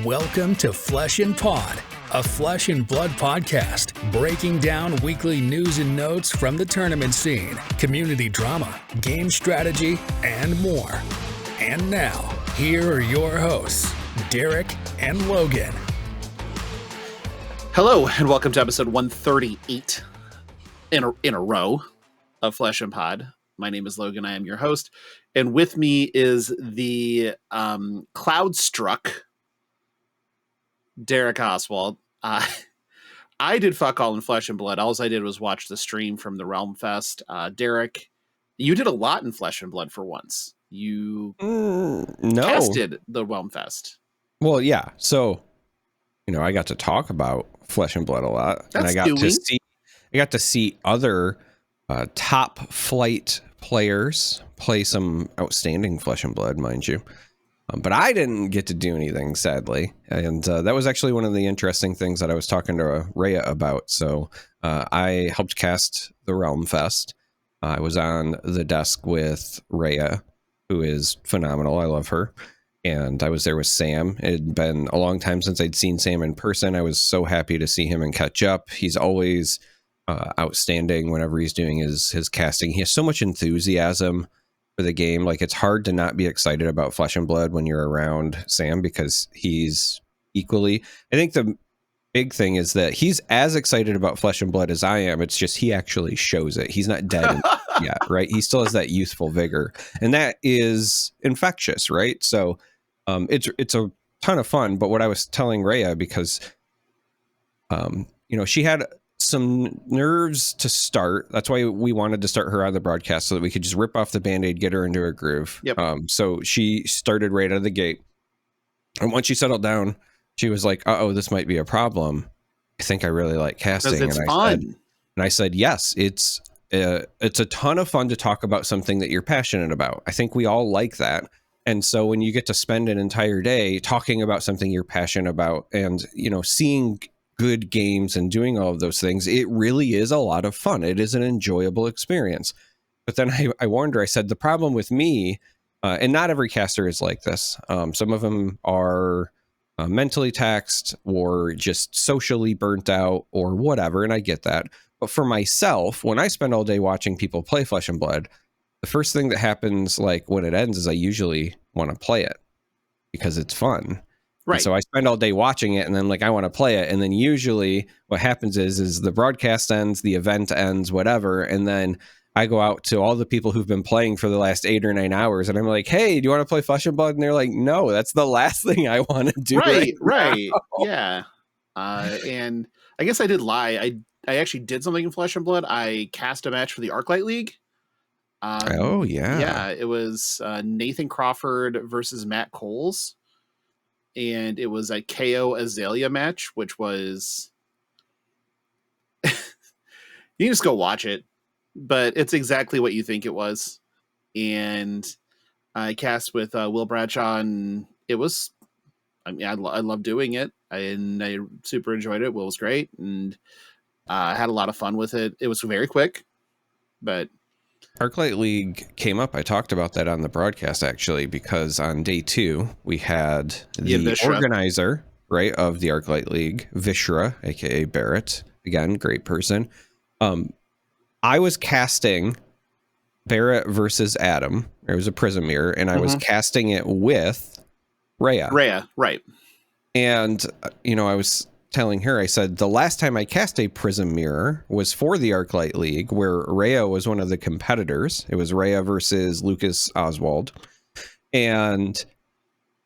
Welcome to Flesh and Pod, a flesh and blood podcast, breaking down weekly news and notes from the tournament scene, community drama, game strategy, and more. And now, here are your hosts, Derek and Logan. Hello, and welcome to episode 138 in a row of Flesh and Pod. My name is Logan. I am your host. And with me is the cloud-struck Derek Oswald. I did fuck all in Flesh and Blood. All I did was watch the stream from the RealmFest. Derek, you did a lot in Flesh and Blood for once. You casted the RealmFest. Well, yeah. So, I got to talk about Flesh and Blood a lot. That's and I got to see other top flight players play some outstanding Flesh and Blood, mind you. But I didn't get to do anything, sadly. And that was actually one of the interesting things that I was talking to Rhea about. So I helped cast the RealmFest. I was on the desk with Rhea, who is phenomenal. I love her. And I was there with Sam. It had been a long time since I'd seen Sam in person. I was so happy to see him and catch up. He's always outstanding whenever he's doing his casting. He has so much enthusiasm for the game. Like, it's hard to not be excited about Flesh and Blood when you're around Sam, because he's equally. I think the big thing is that he's as excited about Flesh and Blood as I am. It's just he actually shows it. He's not dead yet, right? He still has that youthful vigor, and that is infectious, right? So it's a ton of fun. But what I was telling Rhea, because she had some nerves to start. That's why we wanted to start her on the broadcast, so that we could just rip off the Band-Aid, get her into a groove. Yep. So she started right out of the gate. And once she settled down, she was like, uh-oh, this might be a problem. I think I really like casting. Because it's fun. I said, yes, it's a ton of fun to talk about something that you're passionate about. I think we all like that. And so when you get to spend an entire day talking about something you're passionate about and, seeing good games and doing all of those things, it really is a lot of fun. It is an enjoyable experience. But then I warned her, I said, the problem with me, and not every caster is like this. Some of them are mentally taxed or just socially burnt out or whatever. And I get that. But for myself, when I spend all day watching people play Flesh and Blood, the first thing that happens, like when it ends, is I usually want to play it because it's fun. Right. And so I spend all day watching it, and then I want to play it. And then usually what happens is the broadcast ends, the event ends, whatever. And then I go out to all the people who've been playing for the last 8 or 9 hours, and I'm like, hey, do you want to play Flesh and Blood? And they're like, no, that's the last thing I want to do. Right. Yeah. And I guess I did lie. I actually did something in Flesh and Blood. I cast a match for the Arclight League. Oh, yeah. Yeah, it was Nathan Crawford versus Matt Coles. And it was a KO Azalea match, which was... you can just go watch it. But it's exactly what you think it was. And I cast with Will Bradshaw, and it was... I love doing it. And I super enjoyed it. Will was great. And I had a lot of fun with it. It was very quick, but... Arclight League came up. I talked about that on the broadcast, actually, because on day 2, we had the organizer, right, of the Arclight League, Vishra, aka Barrett. Again, great person. I was casting Barrett versus Adam. It was a prism mirror, and I was casting it with Rhea. Right. And, I was telling her, I said, the last time I cast a prism mirror was for the Arclight League, where Rhea was one of the competitors. It was Rhea versus Lucas Oswald. And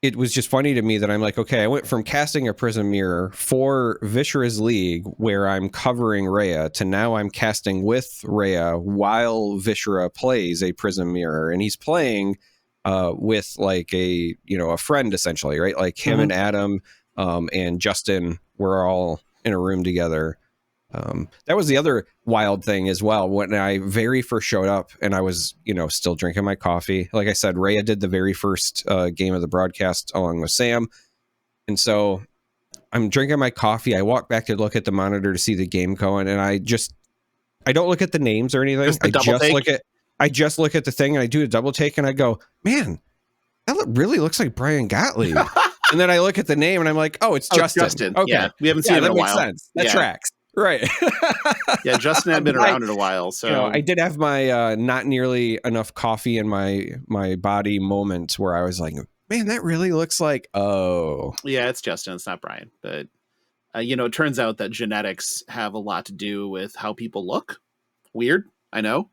it was just funny to me that I'm like, okay, I went from casting a prism mirror for Vishra's league, where I'm covering Rhea, to now I'm casting with Rhea while Vishra plays a prism mirror. And he's playing with a friend, essentially, right? Like him and Adam and Justin were all in a room together. That was the other wild thing as well. When I very first showed up, and I was, still drinking my coffee. Like I said, Rhea did the very first game of the broadcast along with Sam. And so I'm drinking my coffee. I walk back to look at the monitor to see the game going. And I don't look at the names or anything. I just look at the thing, and I do a double take, and I go, man, that really looks like Brian Gottlieb. And then I look at the name and I'm like, oh, it's Justin. Justin. Okay. Yeah, we haven't seen him in a while. That makes sense. That tracks. Right. Yeah, Justin had been around in a while. So I did have my not nearly enough coffee in my body moments where I was like, man, that really looks like, oh. Yeah, it's Justin. It's not Brian. But, it turns out that genetics have a lot to do with how people look. Weird, I know.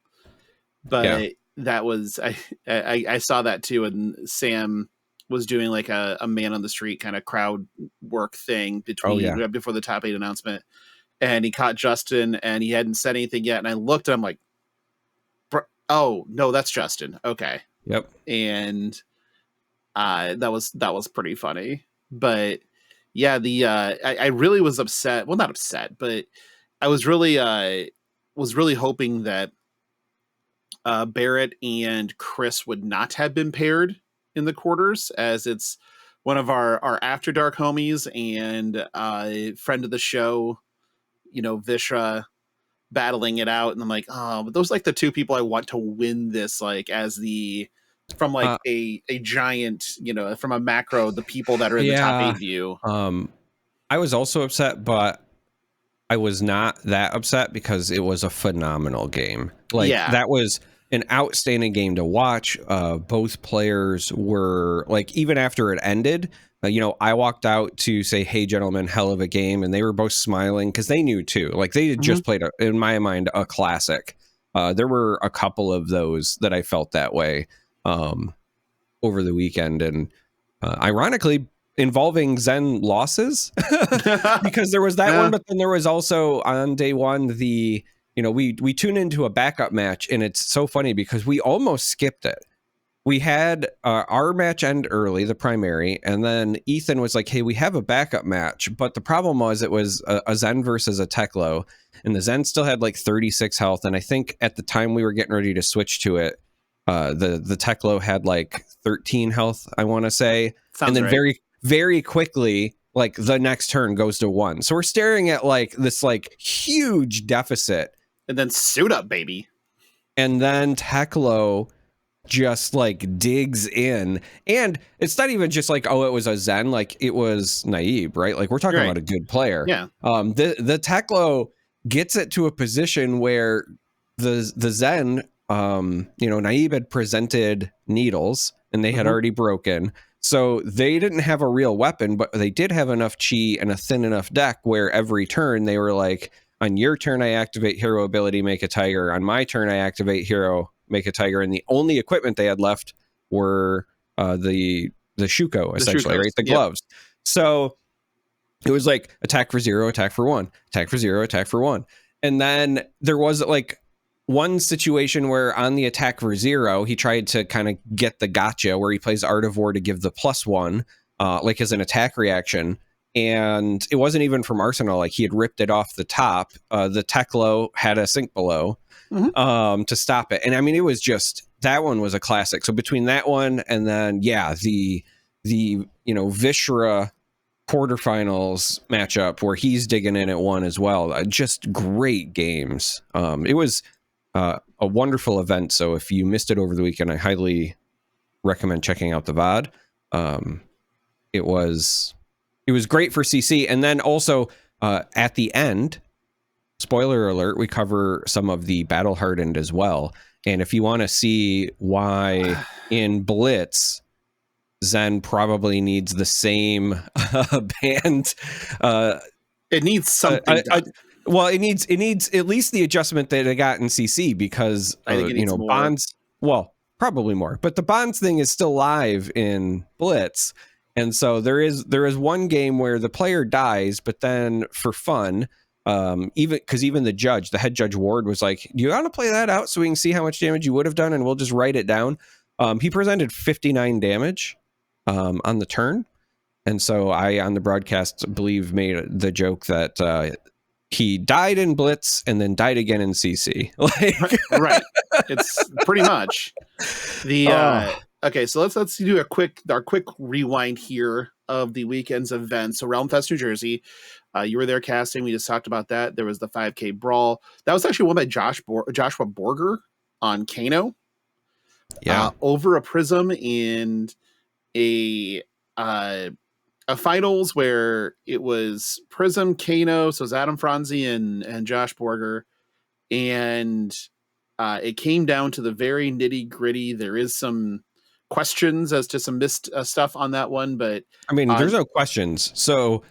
But that was, I saw that too. And Sam was doing like a man on the street kind of crowd work thing before the top 8 announcement. And he caught Justin and he hadn't said anything yet. And I looked and I'm like, oh, no, that's Justin. Okay. Yep. And that was pretty funny. But yeah, I really was upset. Well, not upset, but I was really hoping that Barrett and Chris would not have been paired in the quarters, as it's one of our After Dark homies and friend of the show, Vishra, battling it out. And I'm like, oh, but those are like the two people I want to win this, like as from like a giant, from a macro, the people that are in the top 8 view. I was also upset, but I was not that upset because it was a phenomenal game. That was an outstanding game to watch. Both players were like, even after it ended, I walked out to say, hey, gentlemen, hell of a game. And they were both smiling because they knew too. Like they had just played, in my mind, a classic. There were a couple of those that I felt that way over the weekend. And ironically, involving Zen losses because there was that one, but then there was also on day one, we tune into a backup match, and it's so funny because we almost skipped it. We had our match end early, the primary, and then Ethan was like, hey, we have a backup match, but the problem was it was a Zen versus a Teklo, and the Zen still had like 36 health, and I think at the time we were getting ready to switch to it, the Teklo had like 13 health, I want to say. Sounds and then right. very, very quickly, like the next turn goes to 1. So we're staring at like this like huge deficit. And then suit up, baby. And then Teklo just like digs in. And it's not even just like, oh, it was a Zen, like it was Naib, right? Like we're talking about a good player. Yeah. The Teklo gets it to a position where the Zen, Naib had presented needles and they had already broken. So they didn't have a real weapon, but they did have enough chi and a thin enough deck where every turn they were like, on your turn, I activate hero ability, make a tiger. On my turn, I activate hero, make a tiger. And the only equipment they had left were the Shuko, essentially, right? The gloves. So it was like attack for 0, attack for 1, attack for 0, attack for 1. And then there was like one situation where on the attack for 0, he tried to kind of get the gotcha where he plays Art of War to give the +1, like as an attack reaction. And it wasn't even from Arsenal. Like he had ripped it off the top. The Teklo had a sink below to stop it. And I mean, it was just, that one was a classic. So between that one and then, the Vishra quarterfinals matchup where he's digging in at 1 as well. Just great games. It was a wonderful event. So if you missed it over the weekend, I highly recommend checking out the VOD. It was great for CC. And then also at the end, spoiler alert, we cover some of the Battle Hardened as well. And if you want to see why in Blitz, Zen probably needs the same band. It needs something done. Well, it needs at least the adjustment that it got in CC because, I think it needs more. Bonds, well, probably more. But the Bonds thing is still live in Blitz. And so there is one game where the player dies, but then for fun, even the head judge Ward was like, do you want to play that out so we can see how much damage you would have done and we'll just write it down? He presented 59 damage on the turn. And so I, on the broadcast, believe made the joke that he died in Blitz and then died again in CC. Right. It's pretty much okay, so let's do our quick rewind here of the weekend's events. So RealmFest New Jersey, you were there casting. We just talked about that. There was the 5K brawl. That was actually won by Joshua Borger on Kano. Yeah, over a prism and a a finals where it was Prism, Kano, so it was Adam Franzi and Josh Borger, and it came down to the very nitty gritty. There is some questions as to some missed stuff on that one, but I mean, there's no questions. So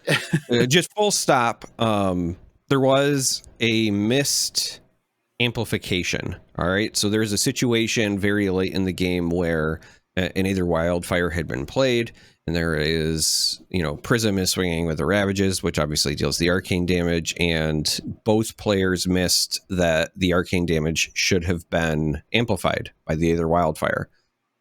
just full stop. There was a missed amplification. All right. So there's a situation very late in the game where an either wildfire had been played, and there is, Prism is swinging with the Ravages, which obviously deals the arcane damage, and both players missed that the arcane damage should have been amplified by the either wildfire.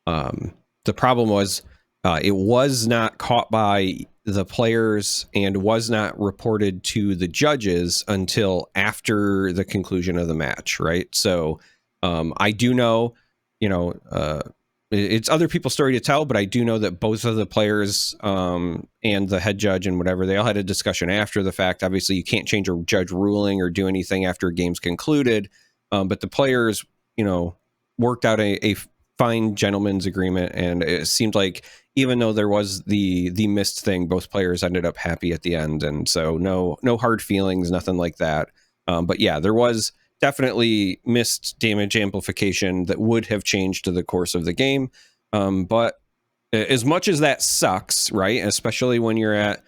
The problem was it was not caught by the players and was not reported to the judges until after the conclusion of the match, right? So I do know, it's other people's story to tell, but I do know that both of the players and the head judge and whatever, they all had a discussion after the fact. Obviously, you can't change a judge ruling or do anything after a game's concluded, but the players, worked out a fine gentleman's agreement, and it seemed like even though there was the missed thing, both players ended up happy at the end, and so no hard feelings, nothing like that. But yeah, there was definitely missed damage amplification that would have changed to the course of the game. But as much as that sucks, right, especially when you're at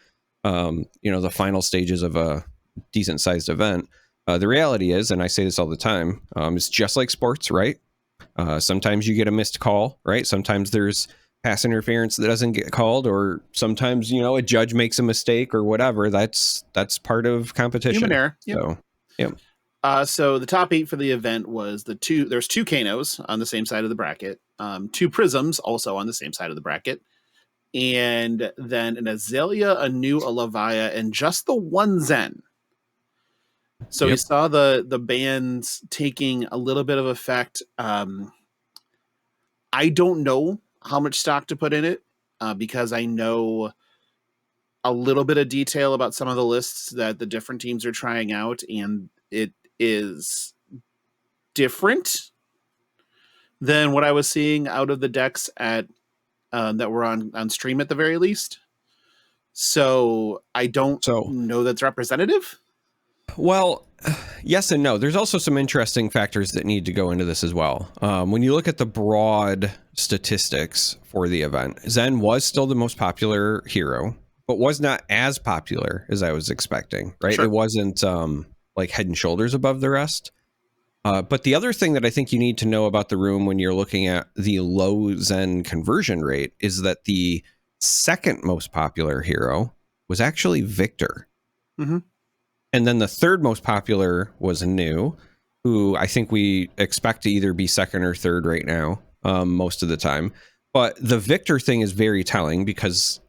the final stages of a decent sized event, the reality is, and I say this all the time, it's just like sports, right? Sometimes you get a missed call, right? Sometimes there's pass interference that doesn't get called, or sometimes, a judge makes a mistake or whatever. That's part of competition. Human error. Yep. So, yep. So the top 8 for the event was there's 2 Kanos on the same side of the bracket, 2 Prisms also on the same side of the bracket, and then an Azalea, a New, a Levia, and just the one Zen. So we saw the bands taking a little bit of effect. I don't know how much stock to put in it because I know a little bit of detail about some of the lists that the different teams are trying out, and it is different than what I was seeing out of the decks at that were on stream at the very least. So I don't know that's representative. Well, yes and no. There's also some interesting factors that need to go into this as well. When you look at the broad statistics for the event, Zen was still the most popular hero, but was not as popular as I was expecting, right? Sure. It wasn't like head and shoulders above the rest. But the other thing that I think you need to know about the room when you're looking at the low Zen conversion rate is that the second most popular hero was actually Victor. Mm-hmm. And then the third most popular was New, who I think we expect to either be second or third right now, most of the time. But the Victor thing is very telling because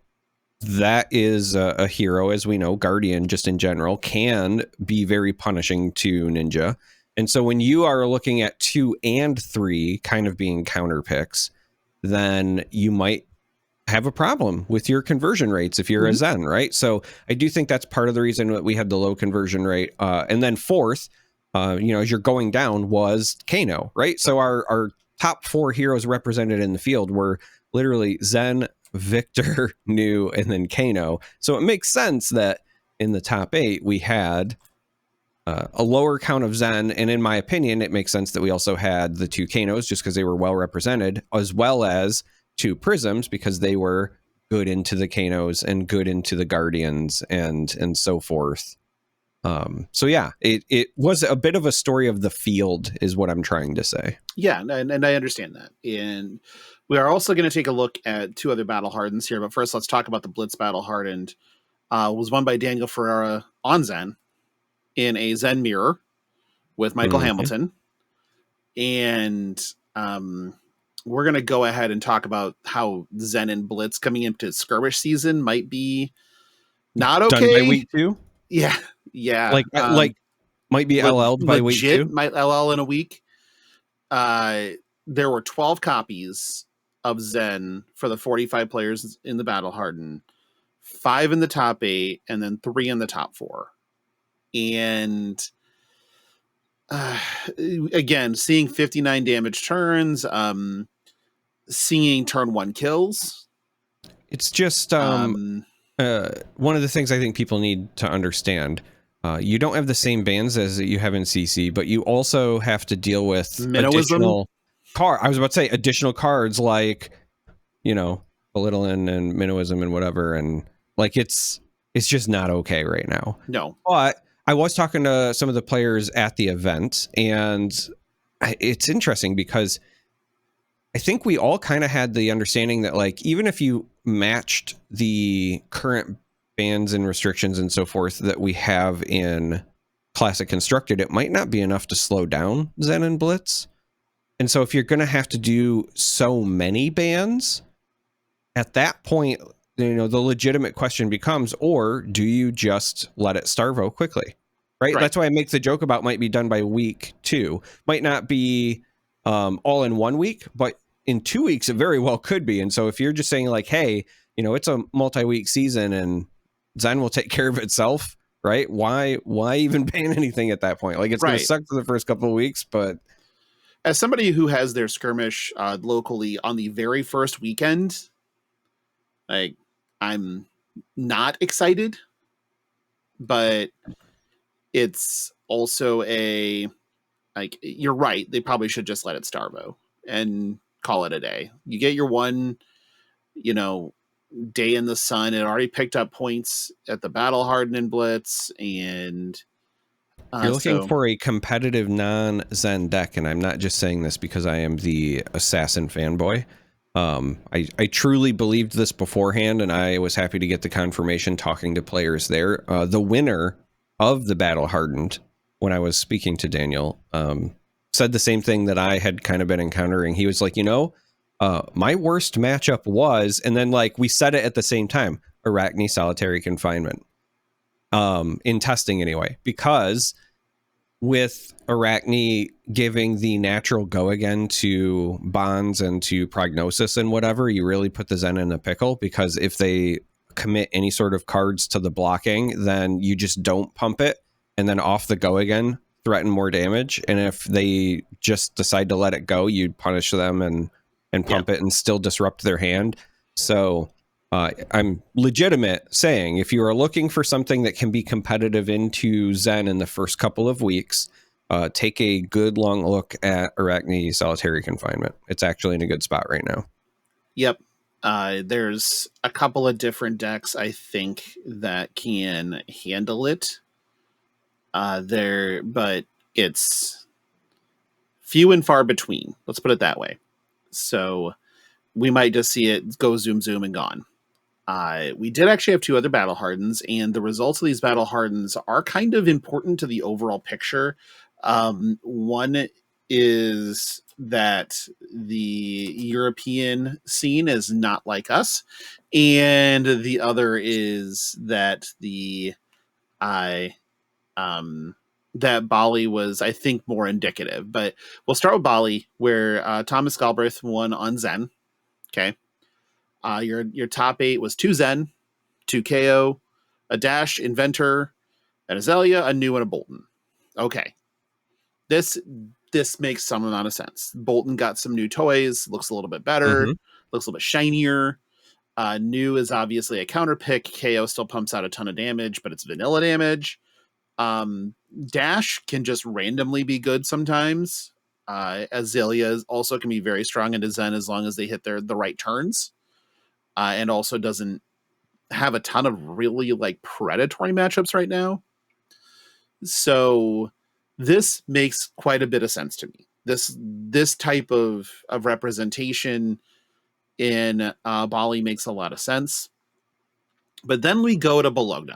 that is a hero, as we know. Guardian, just in general, can be very punishing to Ninja. And so when you are looking at 2 and 3 kind of being counter picks, then you might have a problem with your conversion rates if you're a Zen, right? So I do think that's part of the reason that we had the low conversion rate. And then fourth, as you're going down, was Kano, right? So our top 4 heroes represented in the field were literally Zen, Victor, New, and then Kano. So it makes sense that in the top 8 we had a lower count of Zen, and in my opinion, it makes sense that we also had the 2 Kanos just because they were well represented, as well as 2 Prisms because they were good into the Kanos and good into the Guardians and so forth. So yeah, it was a bit of a story of the field is what I'm trying to say. Yeah, and I understand that. And we are also going to take a look at 2 other Battle Hardens here, but first let's talk about the Blitz Battle Hardened. Was won by Daniel Ferreira on Zen in a Zen mirror with Michael Hamilton. And we're going to go ahead and talk about how Zen and Blitz coming into skirmish season might be not okay. Done by week 2? Yeah. Like might be LL'd by week 2? Might LL in a week. There were 12 copies of Zen for the 45 players in the Battle Hardened, 5 in the top 8, and then 3 in the top 4. And again, seeing 59 damage turns, seeing turn 1 kills. It's just one of the things I think people need to understand, you don't have the same bans as you have in CC, but you also have to deal with Minnowism? I was about to say additional cards like, Belittling and Minnowism and whatever. And like, it's just not okay right now. No. But I was talking to some of the players at the event, and it's interesting because I think we all kind of had the understanding that, like, even if you matched the current bans and restrictions and so forth that we have in Classic Constructed, it might not be enough to slow down Zen and Blitz. And so if you're going to have to do so many bans, at that point, the legitimate question becomes, or do you just let it starvo quickly? Right? That's why I make the joke about might be done by week 2. Might not be all in 1 week, but in 2 weeks, it very well could be. And so if you're just saying like, hey, it's a multi-week season and Zen will take care of itself, right? Why even ban anything at that point? Like, it's going to suck for the first couple of weeks, but... As somebody who has their skirmish locally on the very first weekend, like, I'm not excited, but it's also you're right. They probably should just let it starvo and call it a day. You get your one, day in the sun. It already picked up points at the Battle Hardened Blitz, and you're looking for a competitive non-Zen deck, and I'm not just saying this because I am the Assassin fanboy. I truly believed this beforehand, and I was happy to get the confirmation talking to players there. The winner of the Battle Hardened, when I was speaking to Daniel, said the same thing that I had kind of been encountering. He was like, my worst matchup was, and then like we said it at the same time, Arachne Solitary Confinement. In testing anyway, because with Arachne giving the natural go again to bonds and to prognosis and whatever, you really put the Zen in a pickle, because if they commit any sort of cards to the blocking, then you just don't pump it, and then off the go again, threaten more damage. And if they just decide to let it go, you'd punish them and pump it and still disrupt their hand. So I'm legitimate saying, if you are looking for something that can be competitive into Zen in the first couple of weeks, take a good long look at Arachne Solitary Confinement. It's actually in a good spot right now. Yep. There's a couple of different decks, I think, that can handle it. But it's few and far between. Let's put it that way. So we might just see it go zoom and gone. We did actually have 2 other Battle Hardens, and the results of these Battle Hardens are kind of important to the overall picture. One is that the European scene is not like us, and the other is that that Bali was, I think, more indicative. But we'll start with Bali, where Thomas Galbraith won on Zen. Okay. Your top 8 was 2 Zen, 2 KO, a Dash, Inventor, an Azalea, a New, and a Bolton. Okay. This makes some amount of sense. Bolton got some new toys, looks a little bit better, looks a little bit shinier. New is obviously a counter pick. KO still pumps out a ton of damage, but it's vanilla damage. Dash can just randomly be good sometimes. Azalea also can be very strong into Zen as long as they hit the right turns. And also doesn't have a ton of really like predatory matchups right now. So this makes quite a bit of sense to me. This type of representation in Bali makes a lot of sense. But then we go to Bologna.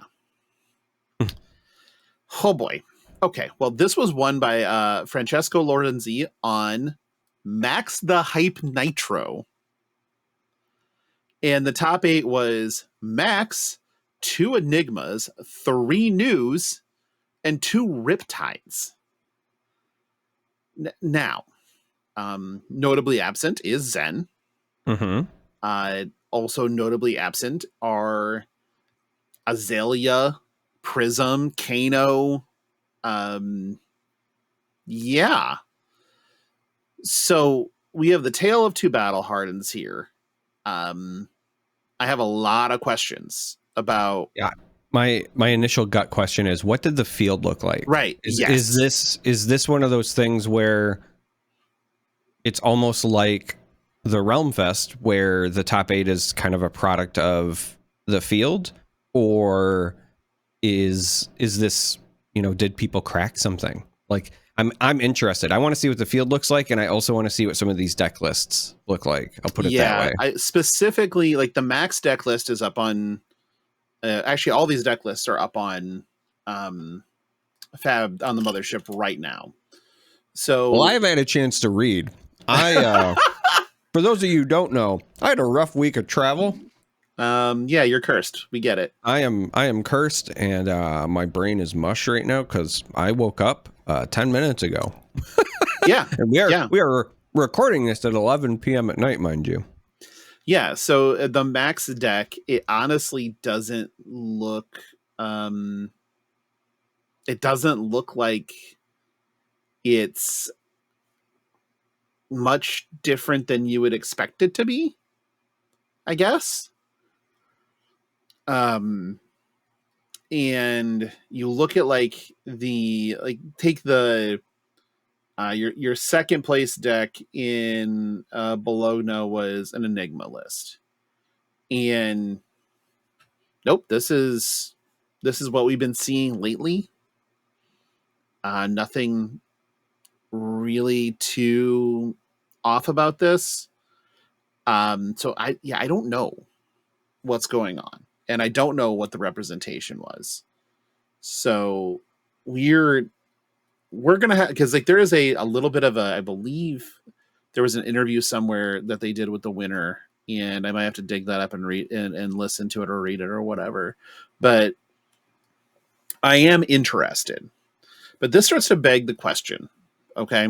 Oh boy. Okay, well, this was won by Francesco Lorenzi on Max the Hype Nitro. And the top 8 was Max, 2 Enigmas, 3 News, and 2 Riptides. Now, notably absent is Zen. Also notably absent are Azalea, Prism, Kano. Yeah. So we have the tale of 2 Battle Hardens here. I have a lot of questions about. Yeah. My initial gut question is, what did the field look like? Right. Is this one of those things where it's almost like the RealmFest, where the top 8 is kind of a product of the field, or is this, did people crack something? Like, I'm interested. I want to see what the field looks like, and I also want to see what some of these deck lists look like. I'll put it that way. Specifically, like the max deck list is up on. Actually, all these deck lists are up on Fab on the mothership right now. So, well, I've had a chance to read. For those of you who don't know, I had a rough week of travel. Yeah, you're cursed. We get it. I am cursed, and my brain is mush right now because I woke up 10 minutes ago. Yeah, and we are recording this at 11 p.m. at night, mind you. Yeah, so the max deck, it honestly doesn't look. It doesn't look like it's much different than you would expect it to be, I guess. And you look at take the your second place deck in Bologna was an Enigma list, and nope, this is what we've been seeing lately. Nothing really too off about this. So I don't know what's going on, and I don't know what the representation was. So we're gonna have, because like there is a little bit of a, I believe there was an interview somewhere that they did with the winner, and I might have to dig that up and read and listen to it or read it or whatever. But I am interested. But this starts to beg the question. Okay,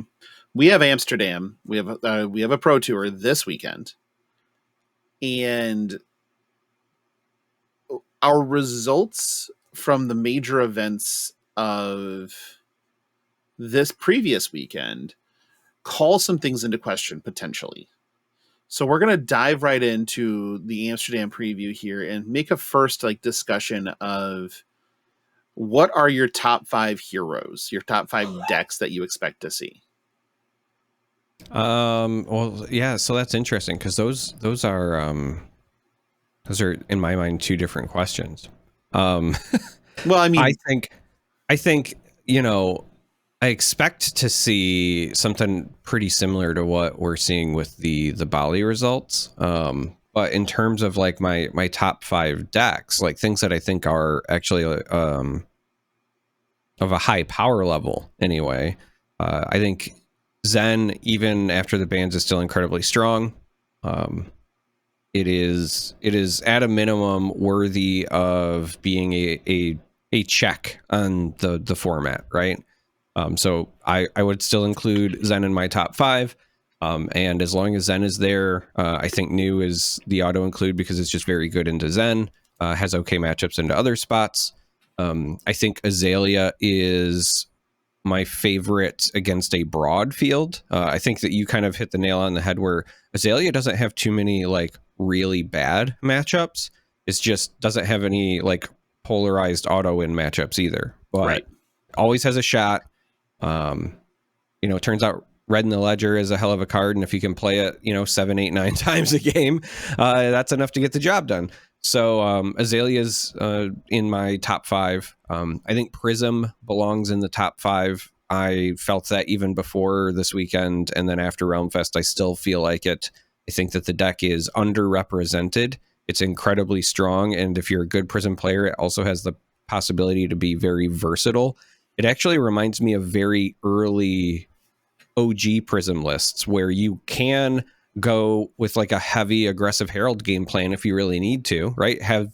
we have Amsterdam. We have a Pro Tour this weekend, and our results from the major events of this previous weekend call some things into question potentially. So we're going to dive right into the Amsterdam preview here and make a first discussion of what are your top 5 heroes, your top 5 decks that you expect to see. Well, yeah, so that's interesting because those are in my mind 2 different questions. Well, I mean, I think I expect to see something pretty similar to what we're seeing with the Bali results. But in terms of my top 5 decks, things that I think are actually of a high power level anyway, I think Zen, even after the bans, is still incredibly strong. It is at a minimum worthy of being a check on the format, right? So I would still include Zen in my top 5. And as long as Zen is there, I think New is the auto include because it's just very good into Zen, has okay matchups into other spots. I think Azalea is my favorite against a broad field. I think that you kind of hit the nail on the head where Azalea doesn't have too many really bad matchups. It's just doesn't have any polarized auto in matchups either, but always has a shot. Turns out Red in the Ledger is a hell of a card, and if you can play it 7, 8, 9 times a game, that's enough to get the job done. So Azalea's in my top 5. I think Prism belongs in the top 5. I felt that even before this weekend, and then after RealmFest, I still feel like it. I think that the deck is underrepresented. It's incredibly strong, and if you're a good Prism player, it also has the possibility to be very versatile. It actually reminds me of very early OG Prism lists where you can go with a heavy aggressive Herald game plan if you really need to, right? Have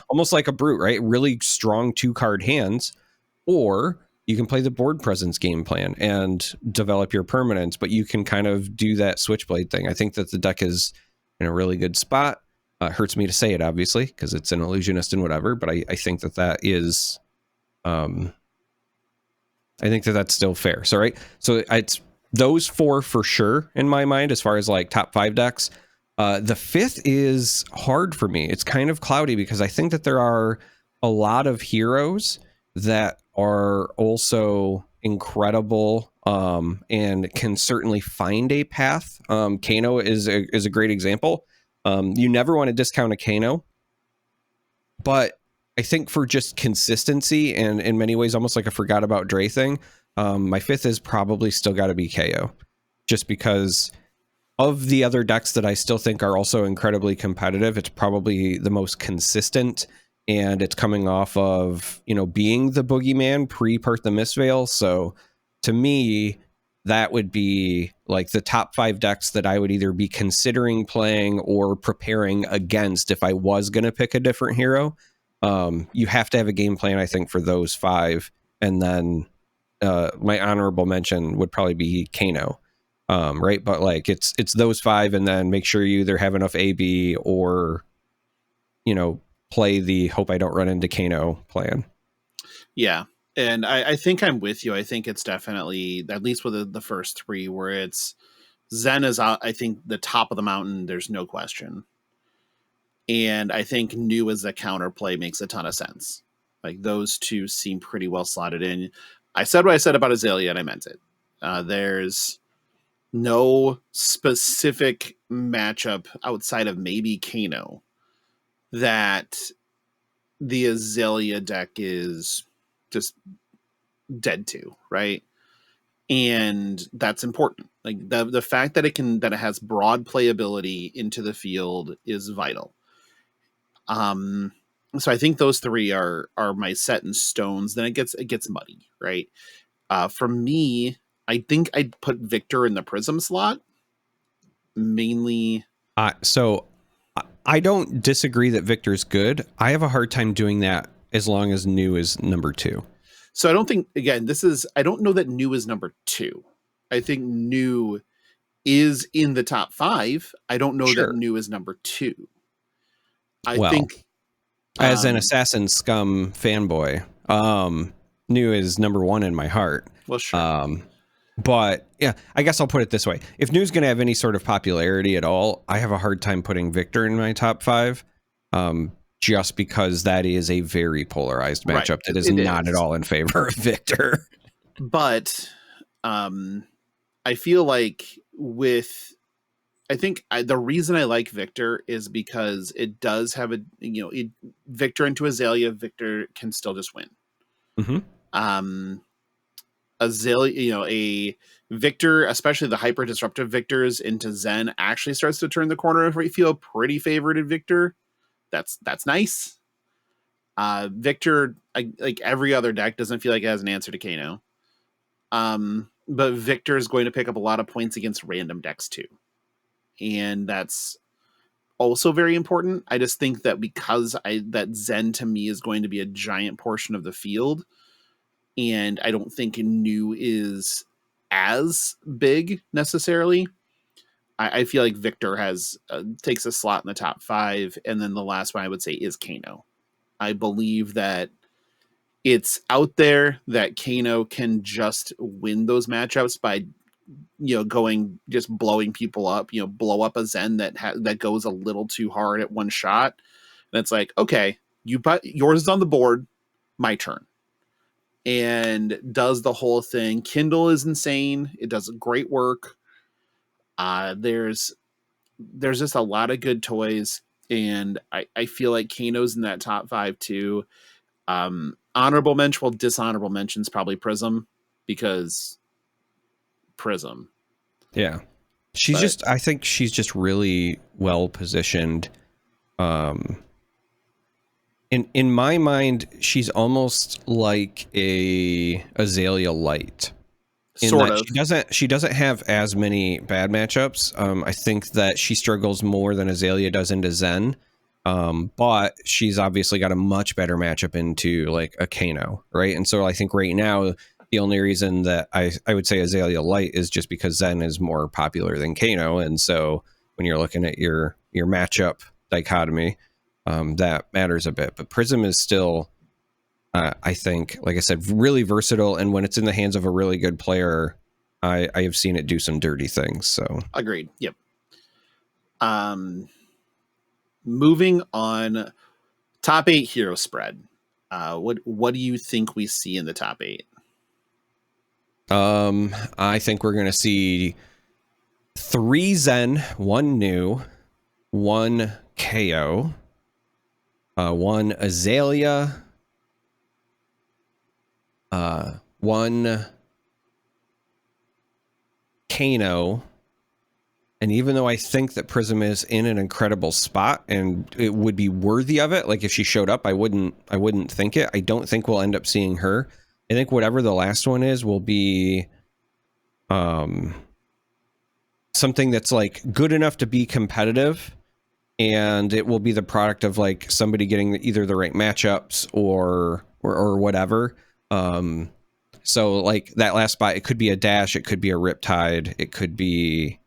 almost like a Brute, right? Really strong 2-card hands, or you can play the board presence game plan and develop your permanents, but you can kind of do that Switchblade thing. I think that the deck is in a really good spot. Hurts me to say it, obviously, because it's an illusionist and whatever, but I think that is I think that that's still fair. So, right. So it's those 4 for sure in my mind, as far as top 5 decks. The fifth is hard for me. It's kind of cloudy because I think that there are a lot of heroes that are also incredible and can certainly find a path. Kano is a great example. You never want to discount a Kano, but I think for just consistency and in many ways almost like a forgot about Dre thing, my fifth is probably still got to be KO, just because of the other decks that I still think are also incredibly competitive. It's probably the most consistent, and it's coming off of, being the boogeyman pre-Perth the Mistveil. So to me, that would be like the top 5 decks that I would either be considering playing or preparing against if I was going to pick a different hero. You have to have a game plan, I think, for those 5. And then my honorable mention would probably be Kano. Right, but like it's those 5, and then make sure you either have enough AB or play the hope I don't run into Kano plan. Yeah, and I think I'm with you. I think it's definitely, at least with the first 3, where it's Zen is I think the top of the mountain, there's no question, and I think New as a counterplay makes a ton of sense. Like those 2 seem pretty well slotted in. I said what I said about Azalea, and I meant it. There's no specific matchup outside of maybe Kano that the Azalea deck is just dead to, right? And that's important. Like the fact that it has broad playability into the field is vital. So I think those 3 are my set in stones. Then it gets muddy, right? For me, I think I'd put Victor in the Prism slot, mainly. So I don't disagree that Victor's good. I have a hard time doing that as long as New is number 2. So I don't think, again, I don't know that New is number 2. I think New is in the top 5. I don't know that New is number 2. I think as an Assassin Scum fanboy, New is number 1 in my heart. Well, sure. But yeah, I guess I'll put it this way. If New's going to have any sort of popularity at all, I have a hard time putting Victor in my top 5. Just because that is a very polarized matchup that is not at all in favor of Victor. But I feel like the reason I like Victor is because it does have Victor into Azalea, Victor can still just win. Mm-hmm. Azalea, a Victor, especially the hyper disruptive Victors into Zen, actually starts to turn the corner if we feel pretty favored in Victor. That's nice. Victor, like every other deck, doesn't feel like it has an answer to Kano. But Victor is going to pick up a lot of points against random decks too. And that's also very important. I just think that because that Zen to me is going to be a giant portion of the field, and I don't think New is as big necessarily. I feel like Victor takes a slot in the top 5, and then the last one I would say is Kano. I believe that it's out there that Kano can just win those matchups by just blowing people up. Blow up a Zen that goes a little too hard at one shot, and it's like, okay, yours is on the board, my turn, and does the whole thing. Kindle is insane. It does great work. There's just a lot of good toys, and I feel like Kano's in that top 5 too. Honorable mention, well, dishonorable mentions probably Prism, because Prism. Yeah. I think she's just really well positioned. In my mind, she's almost like a Azalea light. Sort of. She doesn't have as many bad matchups. I think that she struggles more than Azalea does into Zen. But she's obviously got a much better matchup into like a Kano, right? And so I think right now the only reason that I would say Azalea Light is just because Zen is more popular than Kano. And so when you're looking at your matchup dichotomy, that matters a bit. But Prism is still, I think, like I said, really versatile. And when it's in the hands of a really good player, I have seen it do some dirty things. So agreed. Yep. Moving on, top 8 hero spread. What do you think we see in the top 8? I think we're going to see 3 Zen, 1 new, 1 KO, 1 Azalea, 1 Kano. And even though I think that Prism is in an incredible spot and it would be worthy of it, like if she showed up, I wouldn't think it. I don't think we'll end up seeing her. I think whatever the last one is will be something that's like good enough to be competitive, and it will be the product of like somebody getting either the right matchups or whatever. So like that last spot, it could be a dash, it could be a Riptide, it could be,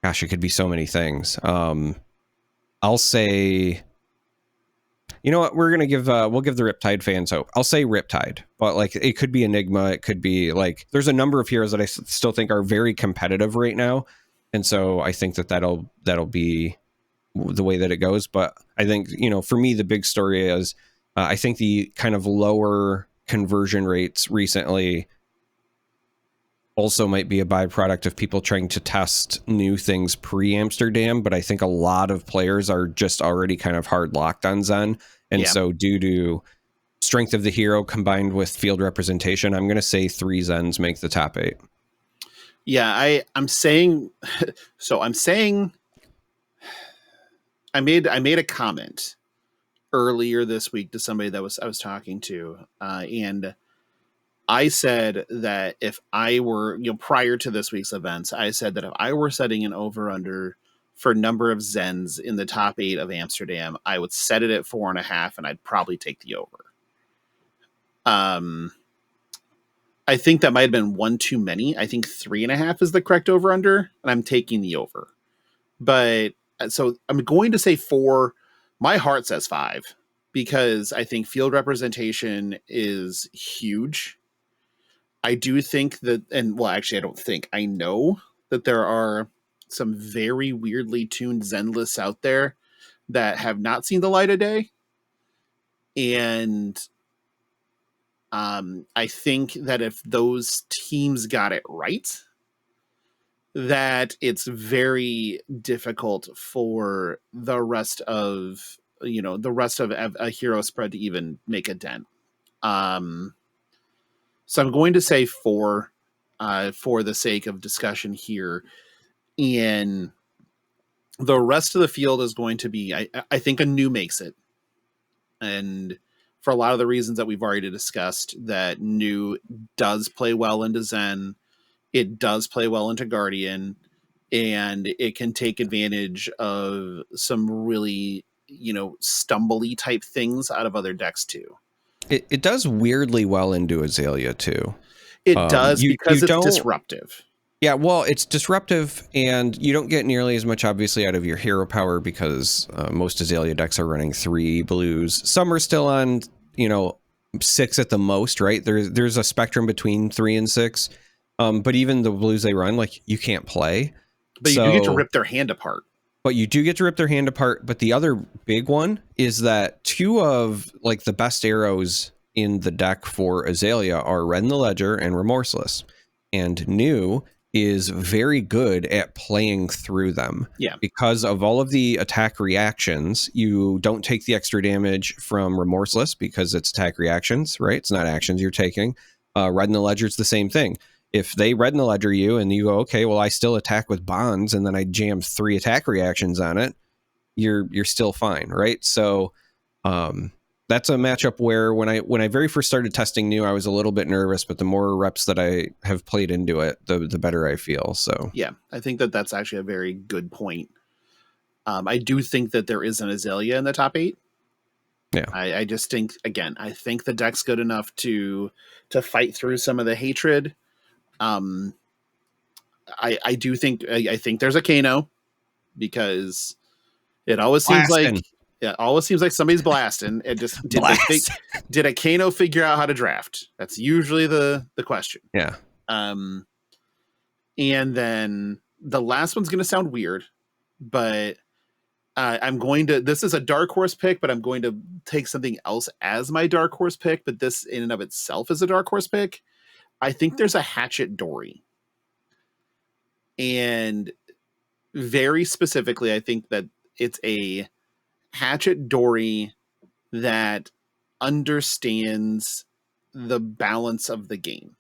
gosh, it could be so many things. I'll say, you know what, we'll give the Riptide fans hope. I'll say Riptide, but like it could be Enigma, it could be like, there's a number of heroes that I still think are very competitive right now, and so I think that'll be the way that it goes. But I think, you know, for me the big story is I think the kind of lower conversion rates recently also might be a byproduct of people trying to test new things pre-Amsterdam, but I think a lot of players are just already kind of hard locked on Zen. And so due to strength of the hero combined with field representation, I'm going to say 3 Zens make the top 8. Yeah, I'm saying, I made a comment earlier this week to somebody that I was talking to, and I said that if I were, you know, prior to this week's events, I said that if I were setting an over-under for number of Zens in the top 8 of Amsterdam, I would set it at 4.5, and I'd probably take the over. I think that might have been one too many. I think 3.5 is the correct over-under, and I'm taking the over. But so I'm going to say 4. My heart says 5 because I think field representation is huge. I do think that, and well, actually, I don't think, I know that there are some very weirdly tuned Zen lists out there that have not seen the light of day. And I think that if those teams got it right, that it's very difficult for the rest of a hero spread to even make a dent. So I'm going to say 4 for the sake of discussion here. And the rest of the field is going to be, I think a new makes it. And for a lot of the reasons that we've already discussed, that new does play well into Zen. It does play well into Guardian. And it can take advantage of some really, you know, stumbly type things out of other decks too. It does weirdly well into Azalea too. It does because it's disruptive. Yeah, well, it's disruptive, and you don't get nearly as much, obviously, out of your hero power because most Azalea decks are running 3 blues. Some are still on, 6 at the most, right? There's a spectrum between 3 and 6, but even the blues they run, like, you can't play. But you do get to rip their hand apart. But you do get to rip their hand apart. But the other big one is that 2 of like the best arrows in the deck for Azalea are Red in the Ledger and Remorseless. And New is very good at playing through them. Yeah. Because of all of the attack reactions, you don't take the extra damage from Remorseless because it's attack reactions, right? It's not actions you're taking. Red in the Ledger is the same thing. If they Red in the Ledger you and you go, okay, well, I still attack with bonds and then I jam 3 attack reactions on it, you're still fine, right? So that's a matchup where when I very first started testing New, I was a little bit nervous, but the more reps that I have played into it, the better I feel. So yeah, I think that that's actually a very good point. I do think that there is an Azalea in the top 8. Yeah, I just think, again, I think the deck's good enough to fight through some of the hatred. I do think there's a Kano because it always seems like somebody's blasting. It just did a Kano figure out how to draft? That's usually the question. Yeah. And then the last one's going to sound weird, but this is a dark horse pick, but I'm going to take something else as my dark horse pick, but this in and of itself is a dark horse pick. I think there's a Hatchet Dory. And very specifically, I think that it's a Hatchet Dory that understands the balance of the game,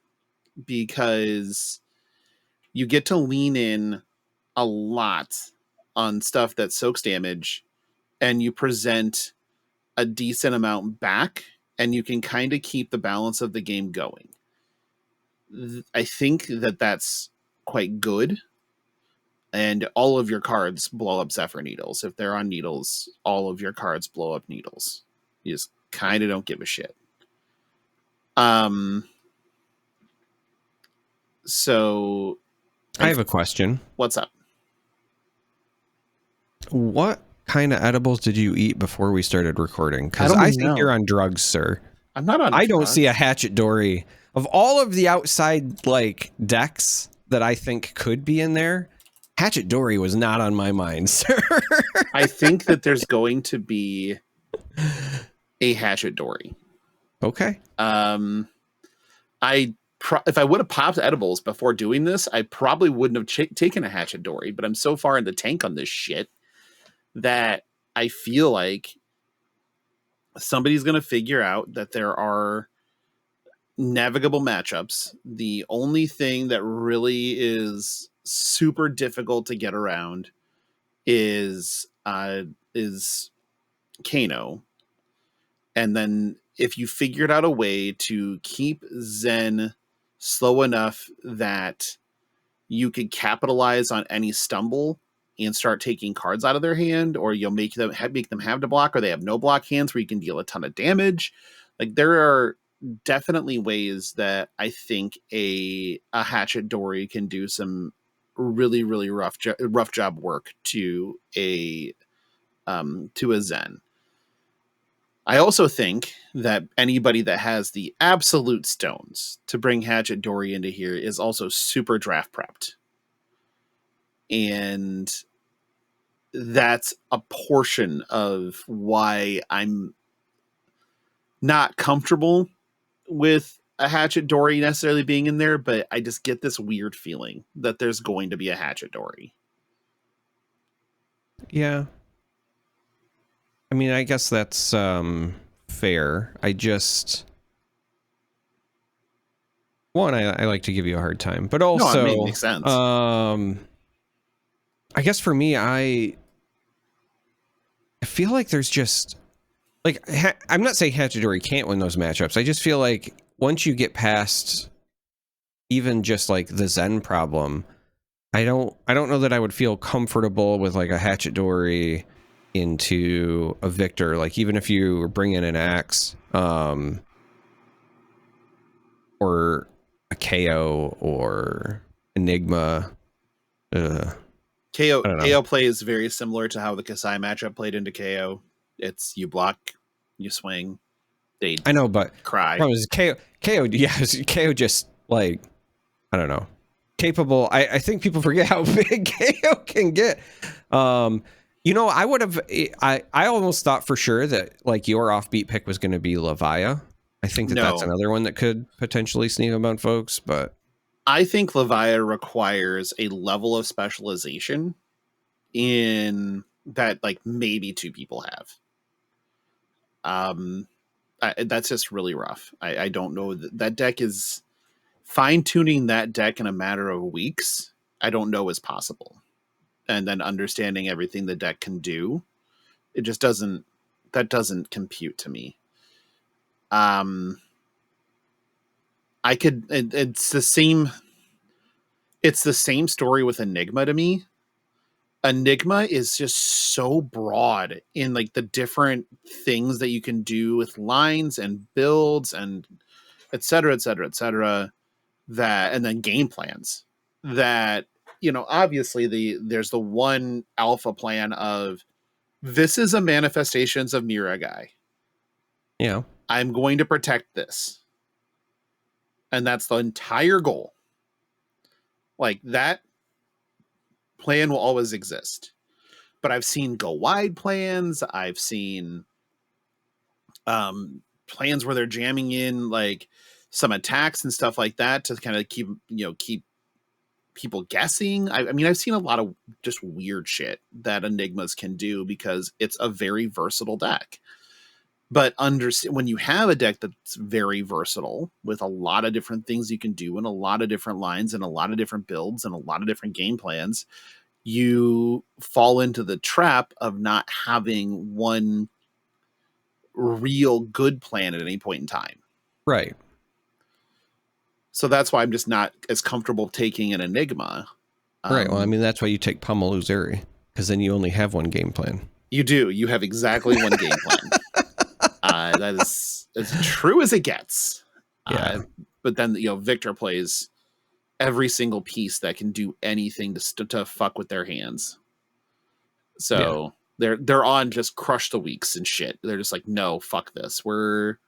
because you get to lean in a lot on stuff that soaks damage, and you present a decent amount back, and you can kind of keep the balance of the game going. I think that that's quite good. And all of your cards blow up Zephyr Needles. If they're on needles, all of your cards blow up needles. You just kind of don't give a shit. So I have a question. What's up? What kind of edibles did you eat before we started recording? Because I think you're on drugs, sir. I'm not on drugs. I don't see a Hatchet Dory. Of all of the outside like decks that I think could be in there, Hatchet Dory was not on my mind, sir. I think that there's going to be a Hatchet Dory. Okay. If I would have popped edibles before doing this, I probably wouldn't have taken a Hatchet Dory, but I'm so far in the tank on this shit that I feel like somebody's going to figure out that there are navigable matchups. The only thing that really is super difficult to get around is Kano. And then if you figured out a way to keep Zen slow enough that you could capitalize on any stumble and start taking cards out of their hand, or you'll make them have to block, or they have no block hands where you can deal a ton of damage. Like, there are definitely ways that I think a Hatchet Dory can do some really, really rough job work to a Zen. I also think that anybody that has the absolute stones to bring Hatchet Dory into here is also super draft prepped. And that's a portion of why I'm not comfortable with a Hatchet Dory necessarily being in there, but I just get this weird feeling that there's going to be a Hatchet Dory. Yeah. I mean, I guess that's fair. I like to give you a hard time, but also, no, it makes sense. I guess for me, I feel like there's just like, I'm not saying Hatchet Dory can't win those matchups. I just feel like once you get past even just like the Zen problem, I don't know that I would feel comfortable with like a Hatchet Dory into a Victor. Like, even if you were bringing an Axe, or a KO or Enigma. KO play is very similar to how the Kasai matchup played into KO. It's you block, you swing. I know, but cry. Is KO, yeah, KO just like, I don't know, capable. I think people forget how big KO can get. You know, I would have. I almost thought for sure that like your offbeat pick was going to be Levia. I think that's another one that could potentially sneak up on folks, but I think Levia requires a level of specialization in that like maybe two people have. That's just really rough. I don't know. That deck is fine-tuning that deck in a matter of weeks. I don't know is possible. And then understanding everything the deck can do, it just doesn't compute to me. It's the same story with Enigma to me. Enigma is just so broad in like the different things that you can do with lines and builds and et cetera, that, and then game plans that, you know, obviously there's the one alpha plan of this is a manifestations of Mira guy. Yeah. I'm going to protect this. And that's the entire goal. Like, that plan will always exist. but I've seen go wide plans. I've seen plans where they're jamming in like some attacks and stuff like that to kind of keep people guessing. I mean, I've seen a lot of just weird shit that Enigmas can do because it's a very versatile deck. But when you have a deck that's very versatile with a lot of different things you can do and a lot of different lines and a lot of different builds and a lot of different game plans, you fall into the trap of not having one real good plan at any point in time. Right. So that's why I'm just not as comfortable taking an Enigma. Right. Well, I mean, that's why you take Pummel Uzuri, because then you only have one game plan. You do. You have exactly one game plan. That is as true as it gets. Yeah. But then, Victor plays every single piece that can do anything to fuck with their hands. So they're on just crush the weeks and shit. They're just like, no, fuck this. We're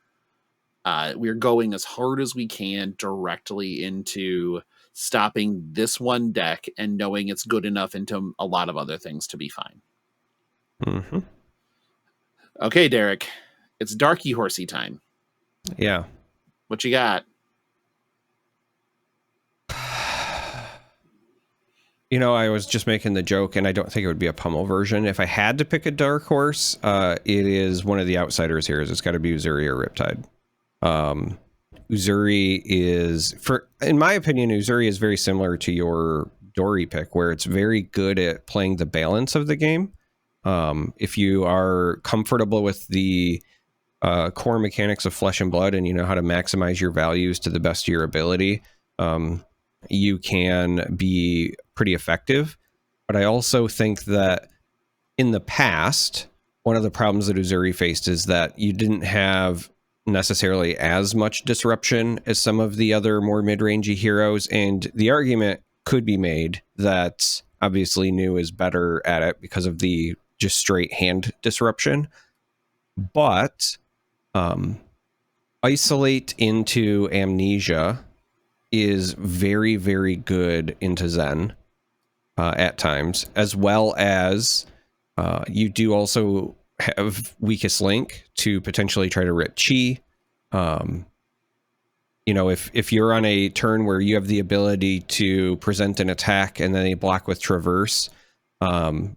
going as hard as we can directly into stopping this one deck and knowing it's good enough into a lot of other things to be fine. Mm-hmm. Okay, Derek, it's Darky Horsey time. Yeah. What you got? I was just making the joke, and I don't think it would be a Pummel version. If I had to pick a dark horse, it is one of the outsiders here. It's got to be Uzuri or Riptide. Uzuri is, in my opinion, Uzuri is very similar to your Dory pick, where it's very good at playing the balance of the game. If you are comfortable with the core mechanics of Flesh and Blood and you know how to maximize your values to the best of your ability, you can be pretty effective. But I also think that in the past, one of the problems that Uzuri faced is that you didn't have necessarily as much disruption as some of the other more mid-rangey heroes, and the argument could be made that obviously Nu is better at it because of the just straight hand disruption, but Isolate into Amnesia is very, very good into Zen at times, as well as you do also have Weakest Link to potentially try to rip Chi. If you're on a turn where you have the ability to present an attack and then they block with Traverse,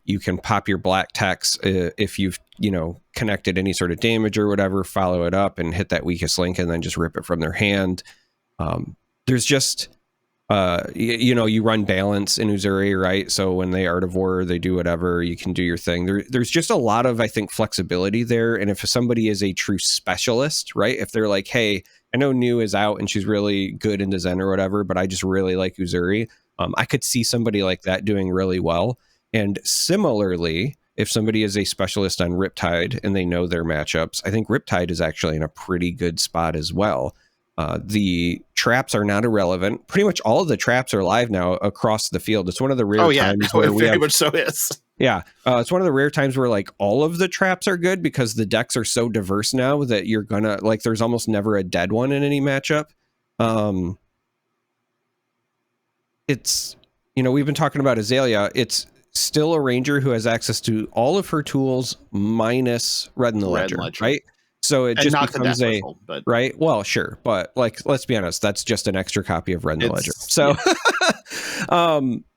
you can pop your black text if you've connected any sort of damage or whatever, follow it up and hit that Weakest Link and then just rip it from their hand. There's just you run balance in Uzuri, right? So when they Art of War, they do whatever, you can do your thing. There's just a lot of, I think, flexibility there. And if somebody is a true specialist, right? If they're like, hey, I know Nu is out and she's really good into Zen or whatever, but I just really like Uzuri. I could see somebody like that doing really well. And similarly, if somebody is a specialist on Riptide and they know their matchups, I think Riptide is actually in a pretty good spot as well. The traps are not irrelevant. Pretty much all of the traps are live now across the field. It's one of the rare times where we very much so is. Yeah, it's one of the rare times where like all of the traps are good because the decks are so diverse now that you're gonna there's almost never a dead one in any matchup. It's we've been talking about Azalea. It's still a ranger who has access to all of her tools minus Red in the Ledger, right? So it just becomes right. Well, sure. But let's be honest, that's just an extra copy of Red in the Ledger. So,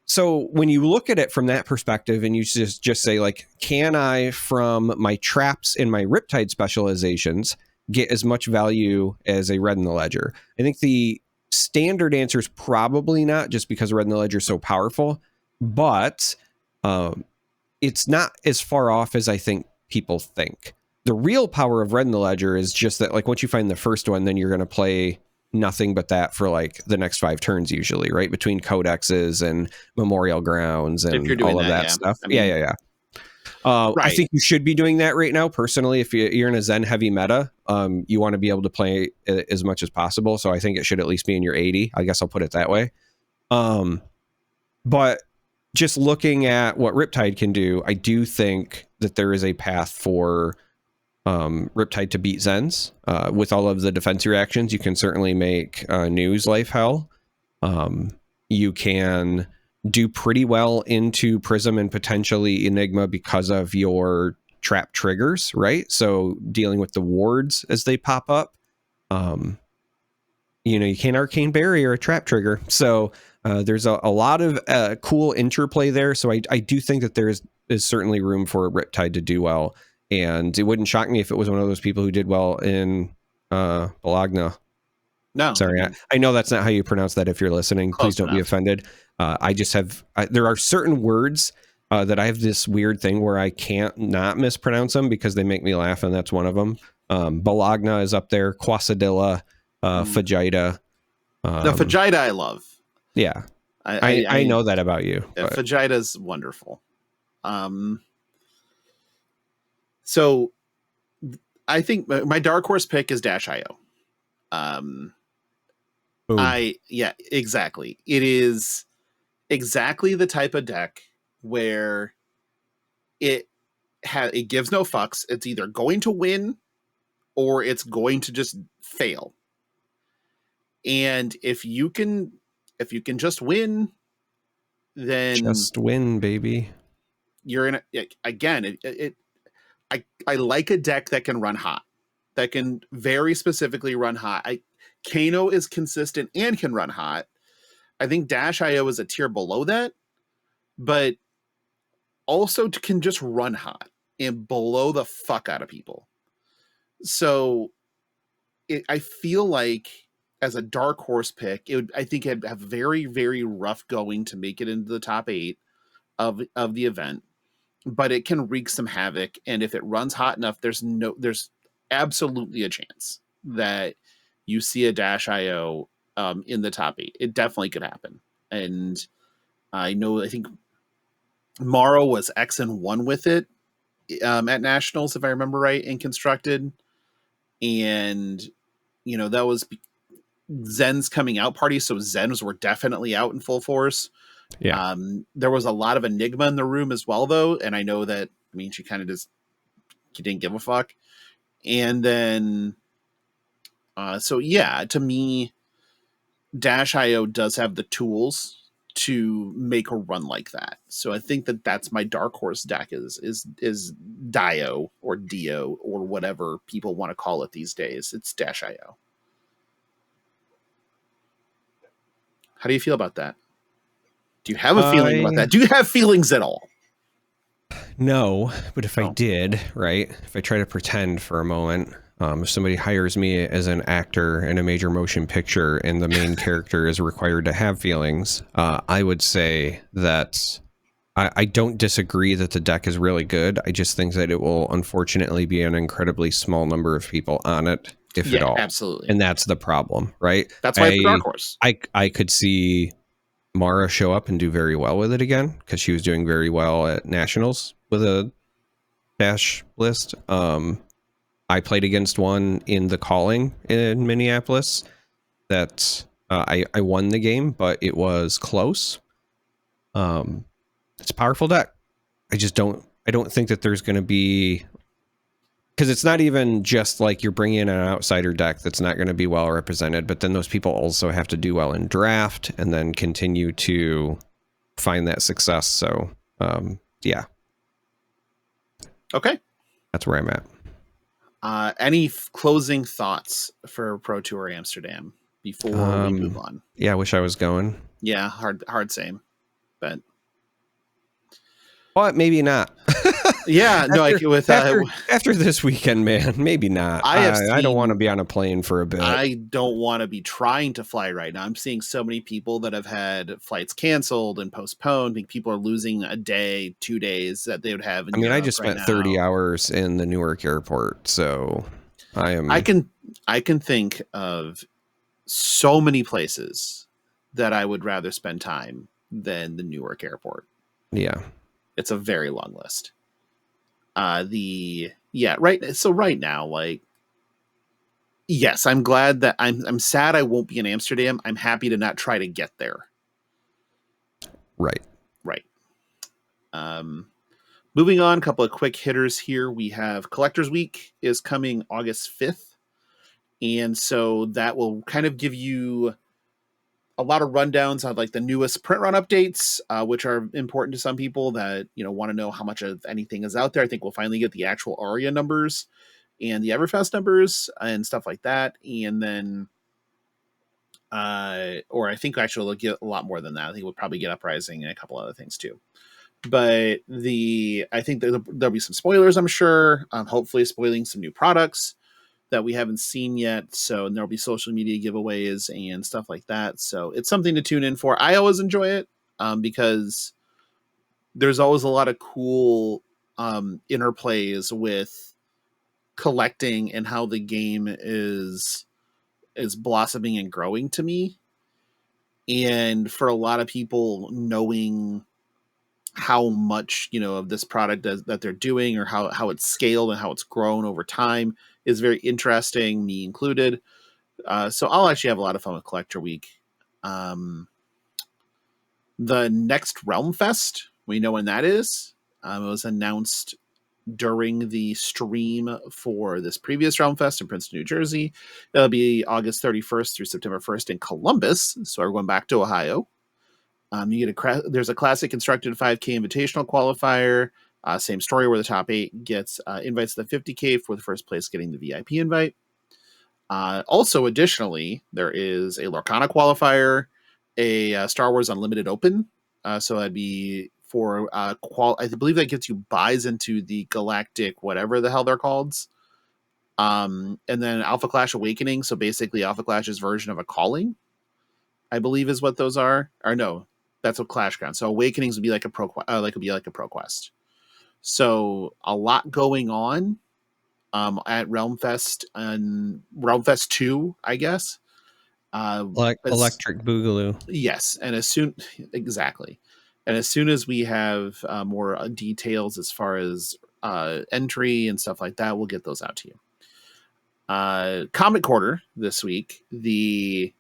so when you look at it from that perspective and you just say can I, from my traps and my Riptide specializations, get as much value as a Red in the Ledger? I think the standard answer is probably not, just because Red in the Ledger is so powerful, but it's not as far off as I think people think. The real power of Red in the Ledger is just that once you find the first one, then you're going to play nothing but that for the next 5 turns usually, right? Between codexes and memorial grounds and all of that stuff. I mean, yeah. Right. I think you should be doing that right now. Personally, if you're in a Zen heavy meta, you want to be able to play as much as possible. So I think it should at least be in your 80. I guess I'll put it that way. But just looking at what Riptide can do, I do think that there is a path for Riptide to beat Zens. With all of the defense reactions, you can certainly make Nu's life hell. You can do pretty well into Prism and potentially Enigma because of your trap triggers, right? So dealing with the wards as they pop up. You can't Arcane Berry or a trap trigger. So there's a lot of cool interplay there. So I do think that there is certainly room for Riptide to do well. And it wouldn't shock me if it was one of those people who did well in Bologna. No. Sorry, I know that's not how you pronounce that if you're listening. Please don't be offended. I just have, there are certain words that I have this weird thing where I can't not mispronounce them because they make me laugh, and that's one of them. Bologna is up there, Quasadilla, Fajita. The Fajita I love. Yeah. I know that about you. Yeah, Fajita's wonderful. So I think my dark horse pick is Dash.io. Exactly. It is exactly the type of deck where it gives no fucks. It's either going to win or it's going to just fail. And if you can just win, then just win, baby. You're in again. I like a deck that can run hot, that can very specifically run hot. Kano is consistent and can run hot. I think Dash.io is a tier below that, but also can just run hot and blow the fuck out of people. So I feel like as a dark horse pick, I think it'd have very, very rough going to make it into the top 8 of the event, but it can wreak some havoc. And if it runs hot enough, there's absolutely a chance that you see a Dash.io in the top 8. It definitely could happen. And I think Morrow was X-1 with it at Nationals, if I remember right, in Constructed. And, that was Zen's coming out party. So Zens were definitely out in full force. Yeah. There was a lot of Enigma in the room as well, though. And I know that, she kind of she didn't give a fuck. And then, to me, Dash.io does have the tools to make a run like that. So I think that's my dark horse deck is Dio or Dio or whatever people want to call it these days. It's Dash.io. How do you feel about that? Do you have a feeling about that? Do you have feelings at all? No, but if I did, right, if I try to pretend for a moment, if somebody hires me as an actor in a major motion picture and the main character is required to have feelings, I would say that I don't disagree that the deck is really good. I just think that it will unfortunately be an incredibly small number of people on it, if at all. Absolutely. And that's the problem, right? That's why it's dark horse. I could see Mara show up and do very well with it again, because she was doing very well at Nationals with a Dash list. I played against one in the calling in Minneapolis that I won the game, but it was close. It's a powerful deck. I don't think that there's going to be, because it's not even just like you're bringing in an outsider deck that's not going to be well represented, but then those people also have to do well in draft and then continue to find that success. So, yeah. Okay. That's where I'm at. Any closing thoughts for Pro Tour Amsterdam before we move on? Yeah, I wish I was going. Yeah, hard same, but maybe not. Yeah, no, after this weekend, man, maybe not. I don't want to be on a plane for a bit. I don't want to be trying to fly right now. I'm seeing so many people that have had flights canceled and postponed. I think people are losing a day, 2 days that they would have. I just spent 30 hours in the Newark airport, so I can think of so many places that I would rather spend time than the Newark airport. Yeah, it's a very long list. Right. So right now, like, yes, I'm glad that I'm sad I won't be in Amsterdam. I'm happy to not try to get there. Right. Moving on, a couple of quick hitters here. We have Collectors Week is coming August 5th. And so that will kind of give you a lot of rundowns on like the newest print run updates, which are important to some people that, you know, want to know how much of anything is out there. I think we'll finally get the actual Aria numbers and the Everfest numbers and stuff like that. And then, or I think actually we'll get a lot more than that. I think we'll probably get Uprising and a couple other things too. But I think there'll be some spoilers, I'm sure. Hopefully spoiling some new products that we haven't seen yet. So and there'll be social media giveaways and stuff like that. So it's something to tune in for. I always enjoy it because there's always a lot of cool interplays with collecting and how the game is blossoming and growing to me. And for a lot of people, knowing how much, you know, of this product that they're doing, or how it's scaled and how it's grown over time, is very interesting, me included. So I'll actually have a lot of fun with Collector Week. The next RealmFest, we know when that is. It was announced during the stream for this previous RealmFest in Princeton, New Jersey. It'll be August 31st through September 1st in Columbus. So we're going back to Ohio. You get there's a classic constructed 5K invitational qualifier. Same story where the top 8 gets invites to the 50K, for the first place getting the VIP invite. Also, additionally, there is a Lorcana qualifier, a Star Wars Unlimited Open. So that'd be for I believe that gets you buys into the Galactic, whatever the hell they're called. And then Alpha Clash Awakening. So basically, Alpha Clash's version of a calling, I believe, is what those are. Or no, that's what Clash Ground. So Awakenings would be like a pro quest. So a lot going on at RealmFest and RealmFest 2, I guess. Electric Boogaloo. Yes, and as soon as we have more details as far as entry and stuff like that, we'll get those out to you. Comic Quarter this week, the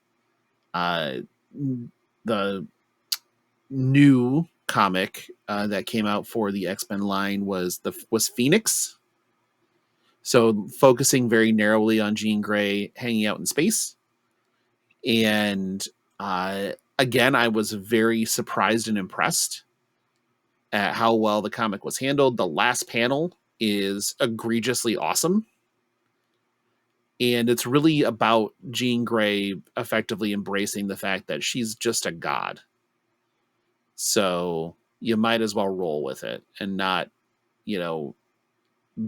new comic that came out for the X-Men line was Phoenix. So focusing very narrowly on Jean Grey hanging out in space. And again, I was very surprised and impressed at how well the comic was handled. The last panel is egregiously awesome. And it's really about Jean Grey effectively embracing the fact that she's just a god. So you might as well roll with it and not, you know,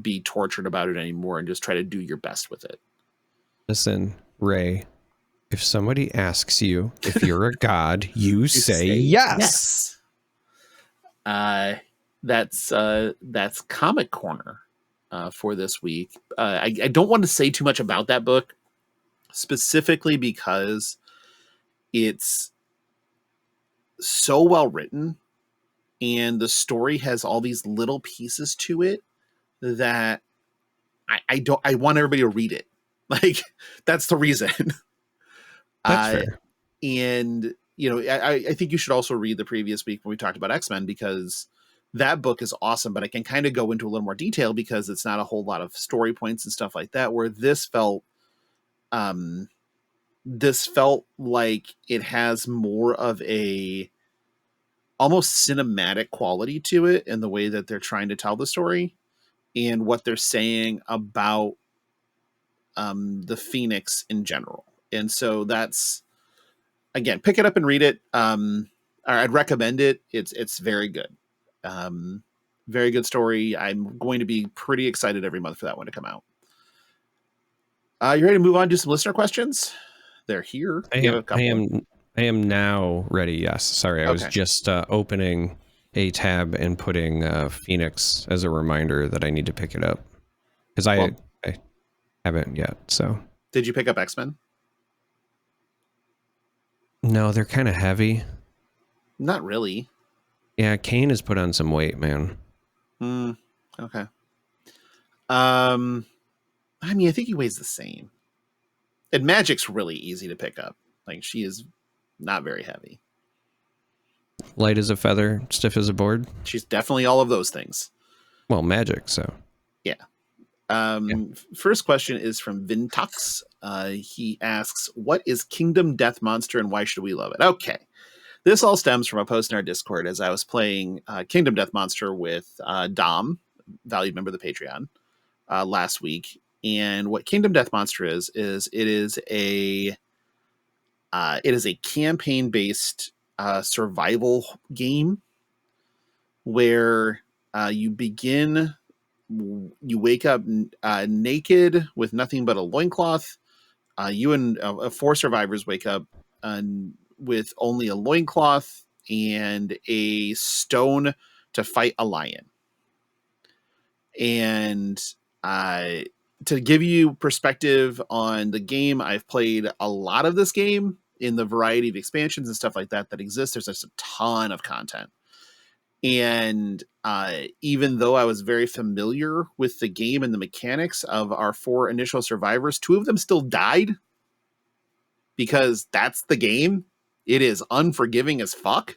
be tortured about it anymore, and just try to do your best with it. Listen, Ray, if somebody asks you if you're a god, you say yes. That's Comic Corner for this week. I don't want to say too much about that book, specifically because it's so well written and the story has all these little pieces to it that I want everybody to read it. Like, that's the reason. That's fair. And, you know, I think you should also read the previous week when we talked about X-Men, because that book is awesome, but I can kind of go into a little more detail because it's not a whole lot of story points and stuff like that, where this felt like it has more of a almost cinematic quality to it in the way that they're trying to tell the story and what they're saying about the Phoenix in general. And so that's, again, pick it up and read it. I'd recommend it. It's very good. Very good story. I'm going to be pretty excited every month for that one to come out. You ready to move on to some listener questions? They're here. I am now ready. Yes. Sorry. I was just opening a tab and putting Phoenix as a reminder that I need to pick it up, because I haven't yet. So did you pick up X-Men? No, they're kind of heavy. Not really. Yeah, Kane has put on some weight, man. Okay. I mean, I think he weighs the same. And Magic's really easy to pick up. Like, she is not very heavy. Light as a feather, stiff as a board. She's definitely all of those things. Well, Magic, so. Yeah. First question is from Vintox. He asks, what is Kingdom Death Monster and why should we love it? Okay. This all stems from a post in our Discord as I was playing Kingdom Death Monster with Dom, valued member of the Patreon, last week. And what Kingdom Death Monster is it is a campaign-based survival game where you wake up naked with nothing but a loincloth. You and 4 survivors wake up with only a loincloth and a stone to fight a lion. And to give you perspective on the game, I've played a lot of this game in the variety of expansions and stuff like that exist. There's just a ton of content. And even though I was very familiar with the game and the mechanics of our 4 initial survivors, 2 of them still died because that's the game. It is unforgiving as fuck.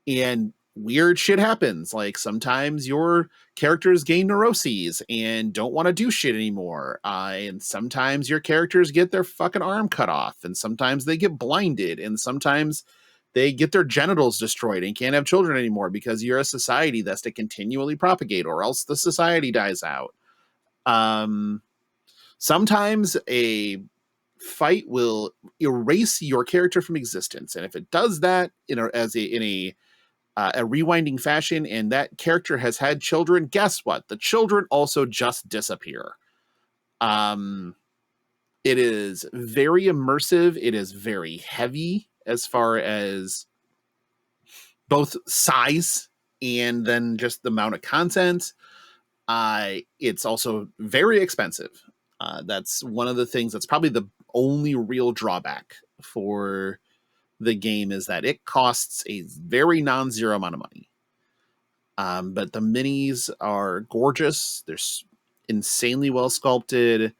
And weird shit happens. Like sometimes your characters gain neuroses and don't want to do shit anymore. And sometimes your characters get their fucking arm cut off. And sometimes they get blinded. And sometimes they get their genitals destroyed and can't have children anymore because you're a society that's to continually propagate or else the society dies out. Sometimes a fight will erase your character from existence. And if it does that in a rewinding fashion and that character has had children, guess what? The children also just disappear. It is very immersive. It is very heavy as far as both size and then just the amount of content. It's also very expensive. That's one of the things that's probably the only real drawback for the game is that it costs a very non-zero amount of money. But the minis are gorgeous. They're insanely well sculpted.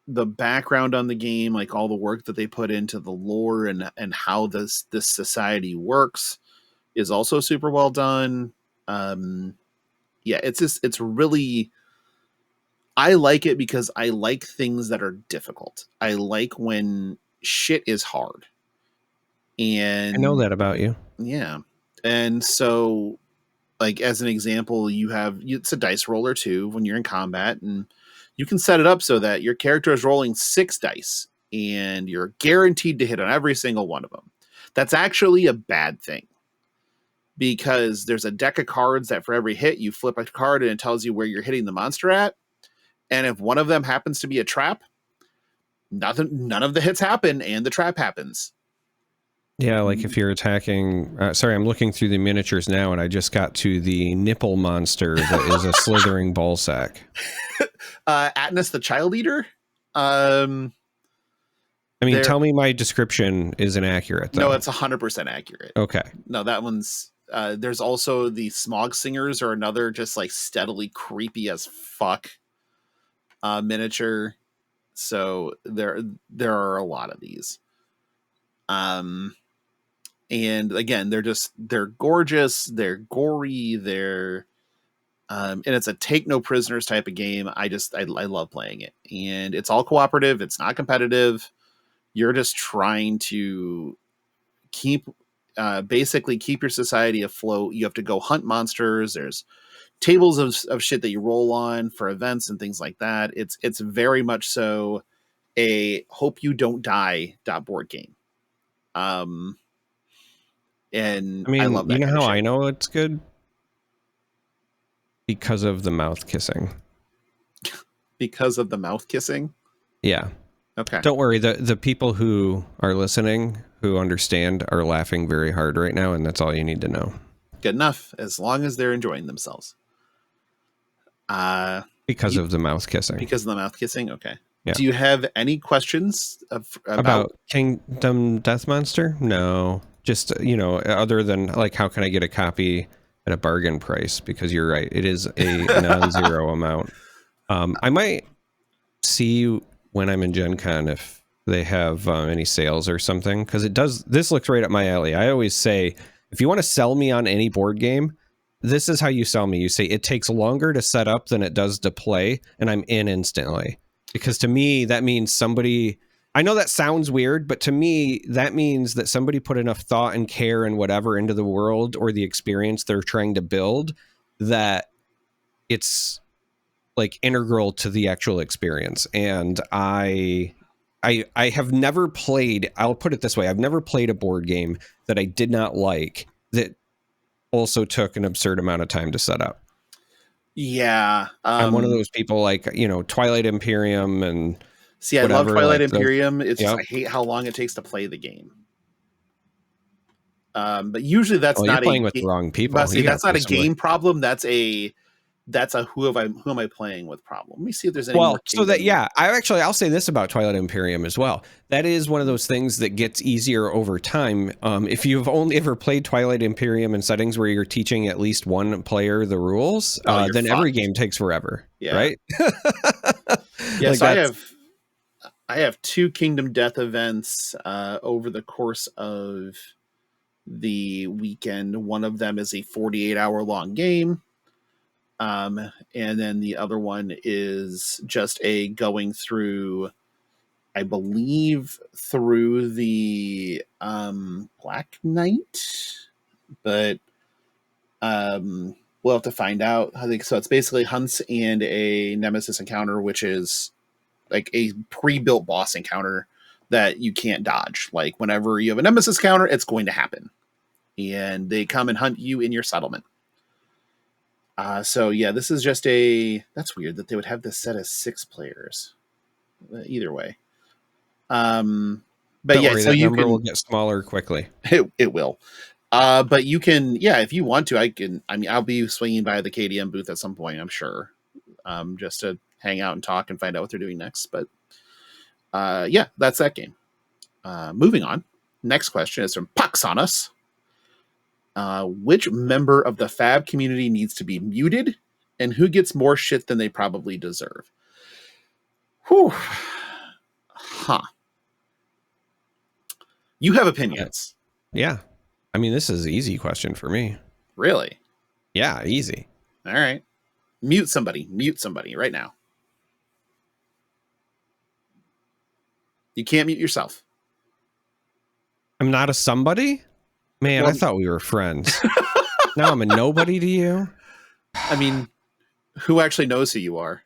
The background on the game, like all the work that they put into the lore and how this society works is also super well done. Yeah, it's really, I like it because I like things that are difficult. I like when shit is hard. And I know that about you. Yeah. And so, like, as an example, it's a dice roller too when you're in combat, and you can set it up so that your character is rolling 6 dice and you're guaranteed to hit on every single one of them. That's actually a bad thing because there's a deck of cards that for every hit you flip a card and it tells you where you're hitting the monster at. And if one of them happens to be a trap, none of the hits happen and the trap happens. Yeah, like if you're attacking... sorry, I'm looking through the miniatures now, and I just got to the nipple monster that is a slithering ball sack. Atlas the Child Eater? I mean, tell me my description is inaccurate, though. No, it's 100% accurate. Okay. No, that one's... there's also the Smog Singers, or another just, like, steadily creepy as fuck miniature. So there are a lot of these. And again, they're gorgeous, they're gory, and it's a take no prisoners type of game. I love playing it, and it's all cooperative. It's not competitive. You're just trying to basically keep your society afloat. You have to go hunt monsters. There's tables of shit that you roll on for events and things like that. It's very much so a hope you don't die board game. And I mean, I love that. You know how I know it's good? Because of the mouth kissing. Because of the mouth kissing? Yeah. Okay. Don't worry. The people who are listening, who understand, are laughing very hard right now, and that's all you need to know. Good enough, as long as they're enjoying themselves. Because of the mouth kissing. Because of the mouth kissing? Okay. Yeah. Do you have any questions about Kingdom Death Monster? No. Just, other than, like, how can I get a copy at a bargain price? Because you're right. It is a non-zero amount. I might see when I'm in Gen Con if they have any sales or something. Because this looks right up my alley. I always say, if you want to sell me on any board game, this is how you sell me. You say it takes longer to set up than it does to play, and I'm in instantly. Because to me, that means somebody, I know that sounds weird, but to me, that means that somebody put enough thought and care and whatever into the world or the experience they're trying to build that it's like integral to the actual experience. And I have never played, I'll put it this way, I've never played a board game that I did not like that also took an absurd amount of time to set up. Yeah. I'm one of those people like, you know, Twilight Imperium and see, I whatever, love Twilight like Imperium. It's just, I hate how long it takes to play the game. But usually that's not you're playing with the wrong people. See, that's not a game problem. That's a who am I playing with problem. Let me see if there's any more so that, yeah, I'll say this about Twilight Imperium as well. That is one of those things that gets easier over time. If you've only ever played Twilight Imperium in settings where you're teaching at least one player the rules, then every game takes forever. Yeah. Right. Yeah. Like so I have 2 Kingdom Death events over the course of the weekend. One of them is a 48-hour long game. And then the other one is just a going through, I believe, through the Black Knight, but we'll have to find out. I think so. It's basically hunts and a nemesis encounter, which is like a pre-built boss encounter that you can't dodge. Like whenever you have a nemesis counter, it's going to happen, and they come and hunt you in your settlement. So yeah, this is just that's weird that they would have this set as 6 players. Either way. But don't worry, so you will get smaller quickly. It will. But you can, yeah, if you want to, I'll be swinging by the KDM booth at some point, I'm sure. Just to hang out and talk and find out what they're doing next. But yeah, that's that game. Moving on. Next question is from Paxanus. Which member of the Fab community needs to be muted, and who gets more shit than they probably deserve? Whew. Huh. You have opinions. Yeah. I mean, this is an easy question for me. Really? Yeah, easy. All right. Mute somebody right now. You can't mute yourself. I'm not a somebody? Man, I thought we were friends. Now I'm a nobody to you? I mean, who actually knows who you are?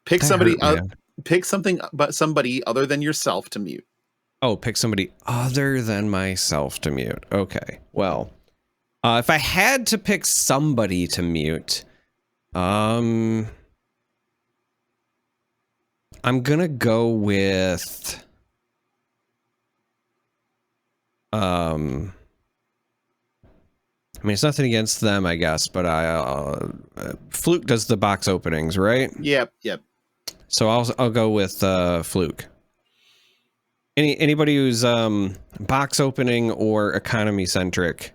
Pick somebody pick something but somebody other than yourself to mute. Oh, pick somebody other than myself to mute. Okay. Well, if I had to pick somebody to mute, I'm gonna go with I mean, it's nothing against them, I guess, but Fluke does the box openings, right? Yep. So I'll go with Fluke. Anybody who's box opening or economy centric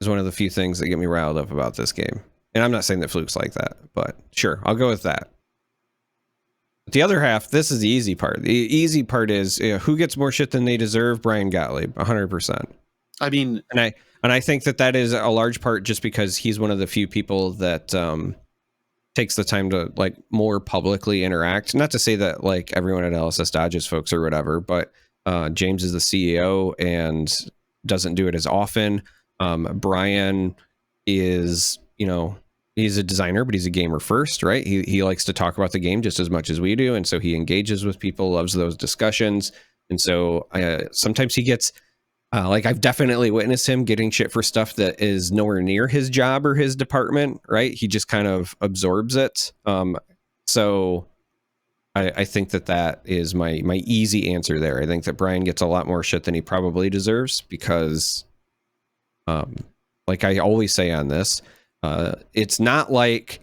is one of the few things that get me riled up about this game. And I'm not saying that Fluke's like that, but sure, I'll go with that. The other half, this is the easy part. The easy part is who gets more shit than they deserve? Brian Gottlieb, 100%. I mean, and I think that is a large part just because he's one of the few people that takes the time to like more publicly interact. Not to say that like everyone at LSS dodges folks or whatever, but James is the CEO and doesn't do it as often. Brian is, he's a designer, but he's a gamer first, right? He likes to talk about the game just as much as we do. And so he engages with people, loves those discussions. And so sometimes he gets, like I've definitely witnessed him getting shit for stuff that is nowhere near his job or his department, right? He just kind of absorbs it. So I think that is my easy answer there. I think that Brian gets a lot more shit than he probably deserves because, like I always say on this, it's not like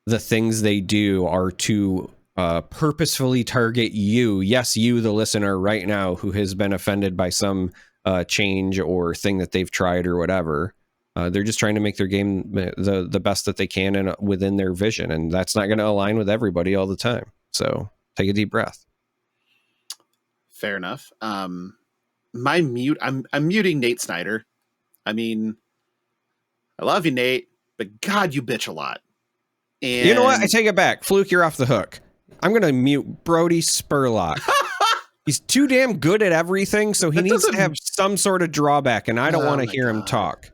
the things they do are to purposefully target you. Yes, you, the listener right now, who has been offended by some change or thing that they've tried or whatever. They're just trying to make their game the best that they can and within their vision. And that's not going to align with everybody all the time. So take a deep breath. Fair enough. My mute, I'm muting Nate Snyder. I mean, I love you, Nate, but God, you bitch a lot. And you know what? I take it back. Fluke, you're off the hook. I'm going to mute Brody Spurlock. He's too damn good at everything, so he needs to have some sort of drawback, and I don't want to hear him talk.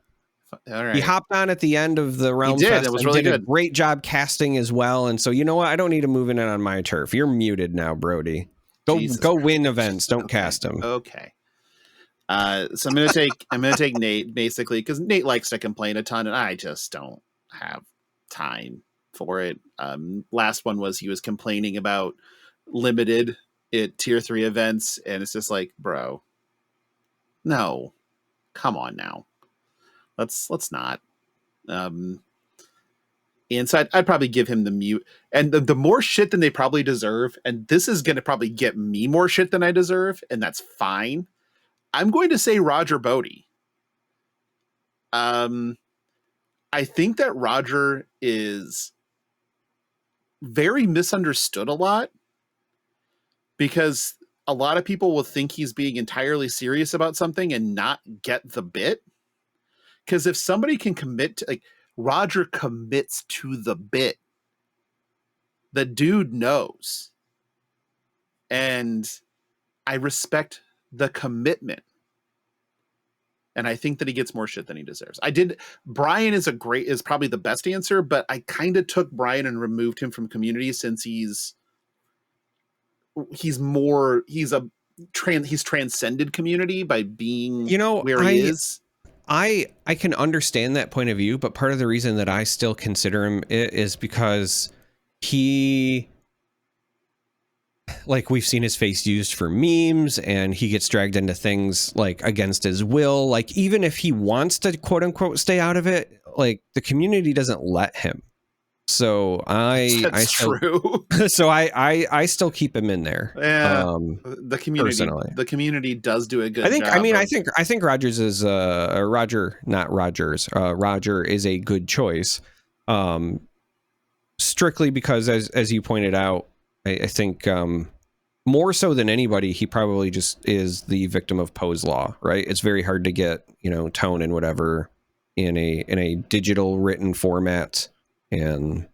All right. He hopped on at the end of the RealmFest. It was really did good. A great job casting as well, and so you know what? I don't need to move in on my turf. You're muted now, Brody. Go win events. Don't cast him. Okay. So I'm gonna take Nate basically because Nate likes to complain a ton, and I just don't have time for it. Last one was he was complaining about limited at tier 3 events, and it's just like, bro, no, come on now. Let's not. And so I'd probably give him the mute, and the more shit than they probably deserve. And this is going to probably get me more shit than I deserve, and that's fine. I'm going to say Roger Bodie. I think that Roger is very misunderstood a lot because a lot of people will think he's being entirely serious about something and not get the bit. Because if somebody can commit to, like, Roger commits to the bit, the dude knows. And I respect the commitment. And I think that he gets more shit than he deserves. Brian is probably the best answer, but I kind of took Brian and removed him from community since he's transcended community by being where he is. I can understand that point of view, but part of the reason that I still consider him is because we've seen his face used for memes, and he gets dragged into things like against his will. Like, even if he wants to quote unquote stay out of it, like, the community doesn't let him. So That's true. So I still keep him in there. Yeah, the community does do a good job. I think Rogers is Roger is a good choice. Strictly because as you pointed out, I think more so than anybody, he probably just is the victim of Poe's law, right? It's very hard to get, tone and whatever in a digital written format. And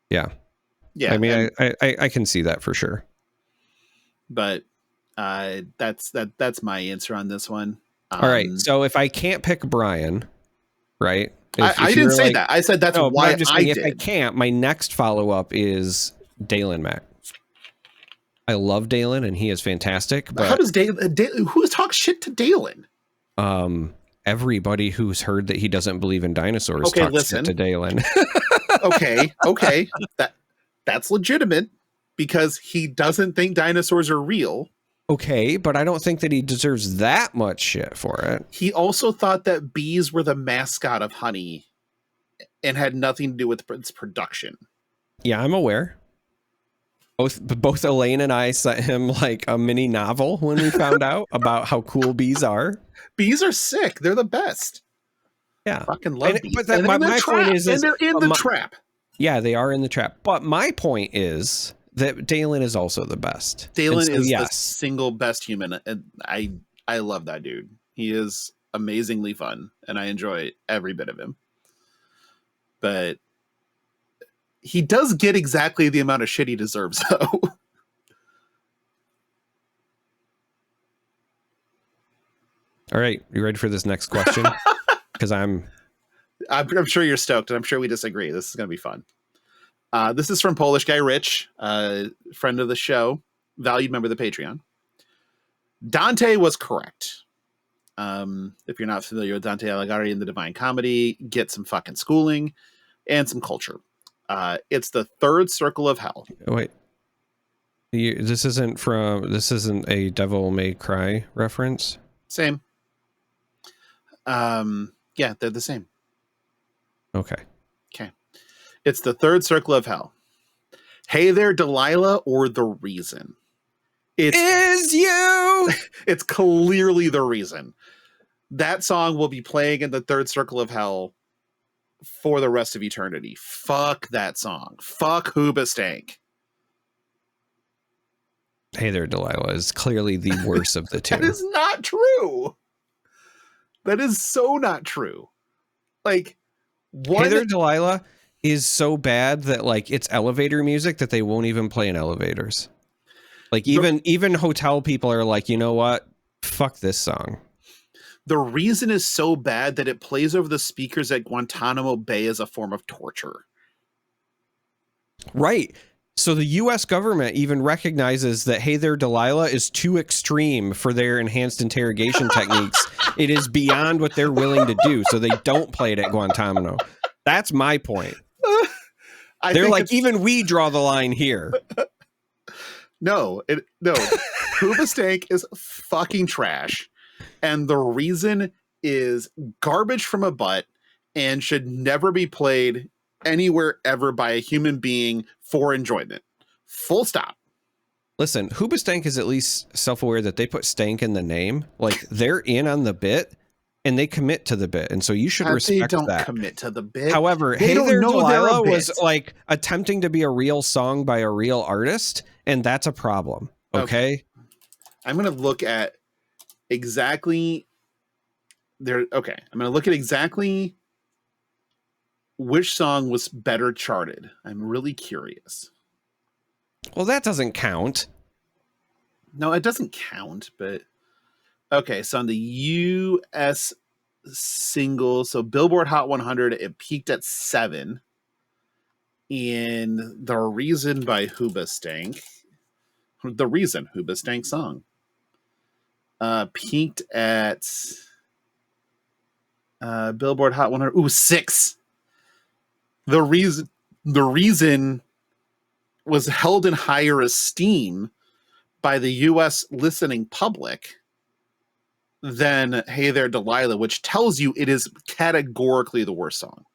yeah. I mean, I can see that for sure. But that's my answer on this one. All right. So if I can't pick Brian, right? I didn't say that. I said that's why if I can't, my next follow-up is Dalen Mack. I love Dalen, and he is fantastic. But how does Dalen? Who talks shit to Dalen? Everybody who's heard that he doesn't believe in dinosaurs talks shit to Dalen. okay, that's legitimate because he doesn't think dinosaurs are real. Okay, but I don't think that he deserves that much shit for it. He also thought that bees were the mascot of honey and had nothing to do with its production. Yeah, I'm aware. Both Elaine and I sent him like a mini novel when we found out about how cool bees are. Bees are sick. They're the best. Yeah. Fucking love bees. But my point is they're in the trap. Yeah, they are in the trap. But my point is that Dalen is also the best. Dalen is the single best human. And I love that dude. He is amazingly fun, and I enjoy every bit of him. But he does get exactly the amount of shit he deserves, though. All right, you ready for this next question? Because I'm sure you're stoked, and I'm sure we disagree. This is going to be fun. This is from Polish Guy Rich, friend of the show, valued member of the Patreon. Dante was correct. If you're not familiar with Dante Alighieri in the Divine Comedy, get some fucking schooling and some culture. It's the third circle of hell. Wait, this isn't a Devil May Cry reference? Same. Yeah, they're the same. Okay. It's the third circle of hell. Hey there, Delilah, or the reason. Is you. It's clearly the reason. That song will be playing in the third circle of hell for the rest of eternity. Fuck that song. Fuck Hoobastank. Hey there, Delilah is clearly the worst of the two. That is not true. That is so not true. Like, Hey There, Delilah is so bad that like it's elevator music that they won't even play in elevators. Like even hotel people are like, you know what? Fuck this song. The reason is so bad that it plays over the speakers at Guantanamo Bay as a form of torture. Right. So the U.S. government even recognizes that Hey There, Delilah is too extreme for their enhanced interrogation techniques. It is beyond what they're willing to do. So they don't play it at Guantanamo. That's my point. They're like, even we draw the line here. No. Hoobastank is fucking trash. And the reason is garbage from a butt and should never be played anywhere ever by a human being for enjoyment. Full stop. Listen, Hoobastank is at least self-aware that they put stank in the name. Like, they're in on the bit and they commit to the bit. And so you should respect that. They don't commit to the bit. However, Hey There, Delilah was like attempting to be a real song by a real artist, and that's a problem. Okay. I'm going to look at exactly there. Okay. I'm going to look at exactly which song was better charted. I'm really curious. Well, that doesn't count. No, it doesn't count, but okay. So on the US single, so Billboard Hot 100, it peaked at 7. In The Reason by Hoobastank, The Reason Hoobastank song, peaked at Billboard Hot 100. Ooh, 6. The reason was held in higher esteem by the U.S. listening public than Hey There, Delilah, which tells you it is categorically the worst song.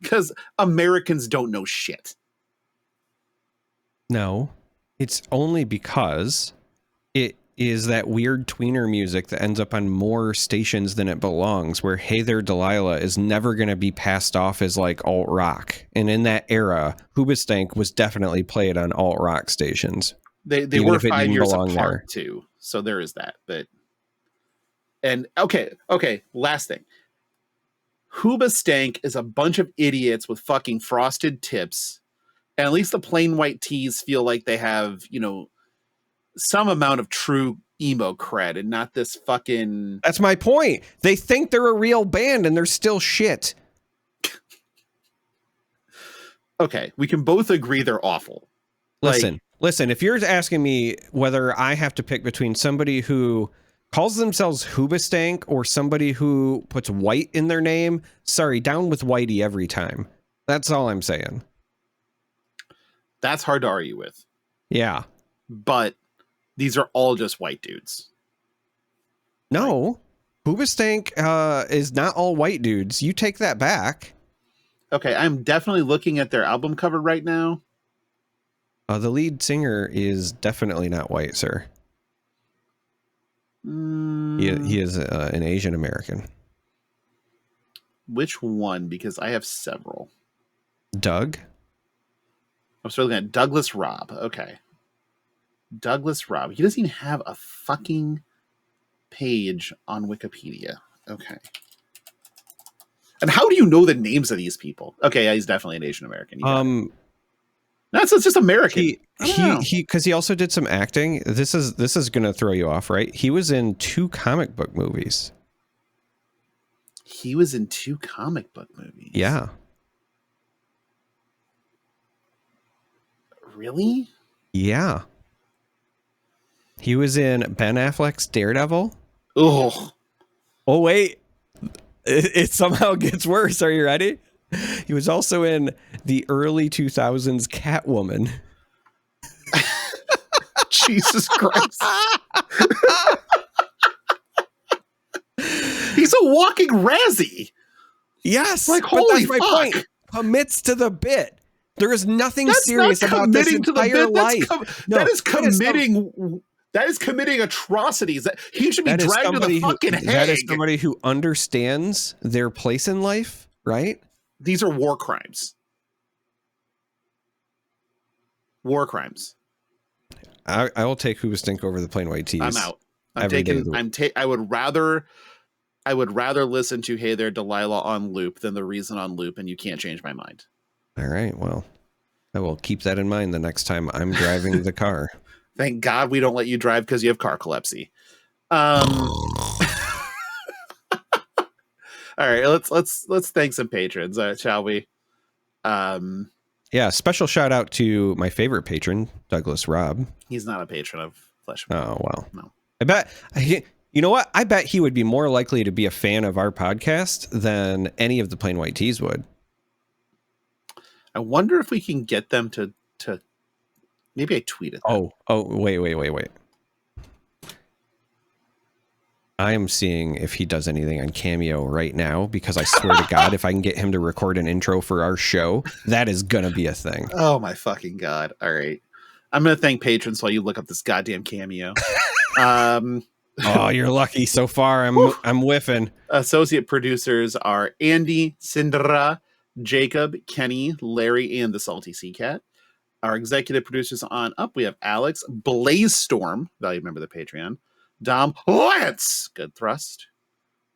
Because Americans don't know shit. No, it's only because it is that weird tweener music that ends up on more stations than it belongs, where Hey There, Delilah is never going to be passed off as like alt rock. And in that era, Hoobastank was definitely played on alt rock stations. They were 5 years apart too. So there is that. But okay, last thing. Hoobastank is a bunch of idiots with fucking frosted tips. And at least the plain white tees feel like they have, some amount of true emo cred and not this fucking... That's my point. They think they're a real band and they're still shit. Okay, we can both agree they're awful. Listen, if you're asking me whether I have to pick between somebody who calls themselves Hoobastank or somebody who puts white in their name, sorry, down with Whitey every time. That's all I'm saying. That's hard to argue with. Yeah. But these are all just white dudes. No. Hoobastank is not all white dudes. You take that back. Okay, I'm definitely looking at their album cover right now. The lead singer is definitely not white, sir. He is an Asian American. Which one? Because I have several. Doug? I'm still looking at Douglas Robb. Okay. Douglas Robb. He doesn't even have a fucking page on Wikipedia. Okay. And how do you know the names of these people? Okay, yeah, he's definitely an Asian American. That's just American. He because he also did some acting. This is gonna throw you off, right? He was in 2 comic book movies. He was in 2 comic book movies. Yeah. Really? Yeah. He was in Ben Affleck's Daredevil. Oh wait. It somehow gets worse. Are you ready? He was also in the early 2000s Catwoman. Jesus Christ. He's a walking Razzie. Yes. Like, holy fuck. Point. Commits to the bit. There is nothing serious about this entire life. That is committing atrocities. That he should be dragged to the fucking Hague. That is somebody who understands their place in life, right? These are war crimes. War crimes. I will take Hoobastank over the plain white tees. I'm out. I would rather I would rather listen to Hey There, Delilah on loop than The Reason on loop, and you can't change my mind. All right. Well, I will keep that in mind the next time I'm driving the car. Thank God we don't let you drive because you have carcolepsy. All right, let's thank some patrons, shall we? Yeah, special shout out to my favorite patron, Douglas Robb. He's not a patron of Flesh. Oh, well. No. I bet, you know what? I bet he would be more likely to be a fan of our podcast than any of the Plain White Tees would. I wonder if we can get them to maybe I tweeted them. Wait. I am seeing if he does anything on Cameo right now, because I swear to God, if I can get him to record an intro for our show, that is going to be a thing. Oh my fucking God. All right. I'm going to thank patrons while you look up this goddamn Cameo. Oh, you're lucky so far. I'm whiffing. Associate producers are Andy, Cindra, Jacob, Kenny, Larry, and the Salty Sea Cat. Our executive producers on up, we have Alex, Blaze Storm, value member of the Patreon, Dom Lance, good thrust,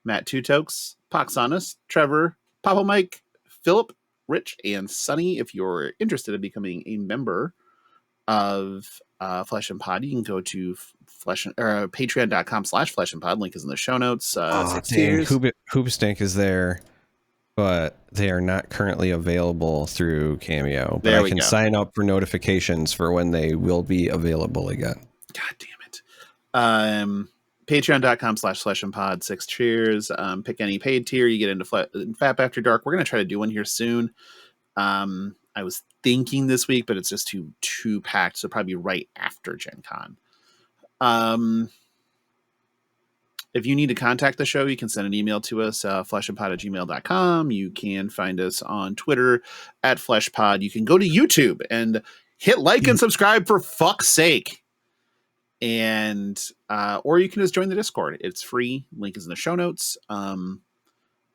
Matt Tutokes, Poxonus, Trevor, Papa Mike, Philip, Rich, and Sunny. If you're interested in becoming a member of Flesh and Pod, you can go to patreon.com/Flesh and Pod. Link is in the show notes. 6 tiers. Hoobastank is there, but they are not currently available through Cameo. But I can sign up for notifications for when they will be available again. God damn it. Patreon.com/Flesh and Pod, 6 cheers. Pick any paid tier, you get into Fap After Dark. We're going to try to do one here soon. I was thinking this week, but it's just too packed, so probably right after Gen Con. If you need to contact the show, you can send an email to us, fleshandpod@gmail.com. You can find us on Twitter @fleshpod. You can go to YouTube and hit like and subscribe for fuck's sake. And or you can just join the Discord. It's free. Link is in the show notes.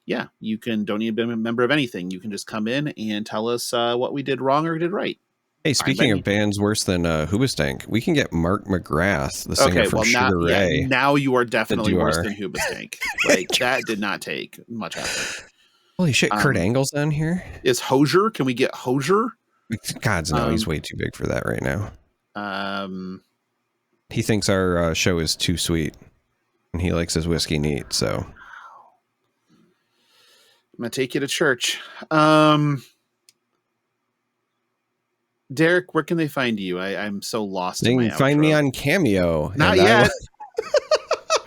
Yeah, you don't need to be a member of anything. You can just come in and tell us what we did wrong or did right. Hey, speaking of bands worse than Hoobastank, we can get Mark McGrath, the singer from Sugar Ray. Yeah, now you are definitely worse than Hoobastank. Like, that did not take much effort. Holy shit, Kurt Angle's on here? Is Hosier? Can we get Hosier? God's no, he's way too big for that right now. He thinks our show is too sweet, and he likes his whiskey neat, so... I'm going to take you to church. Derek, where can they find you? I'm so lost. They can find me on Cameo. Not yet.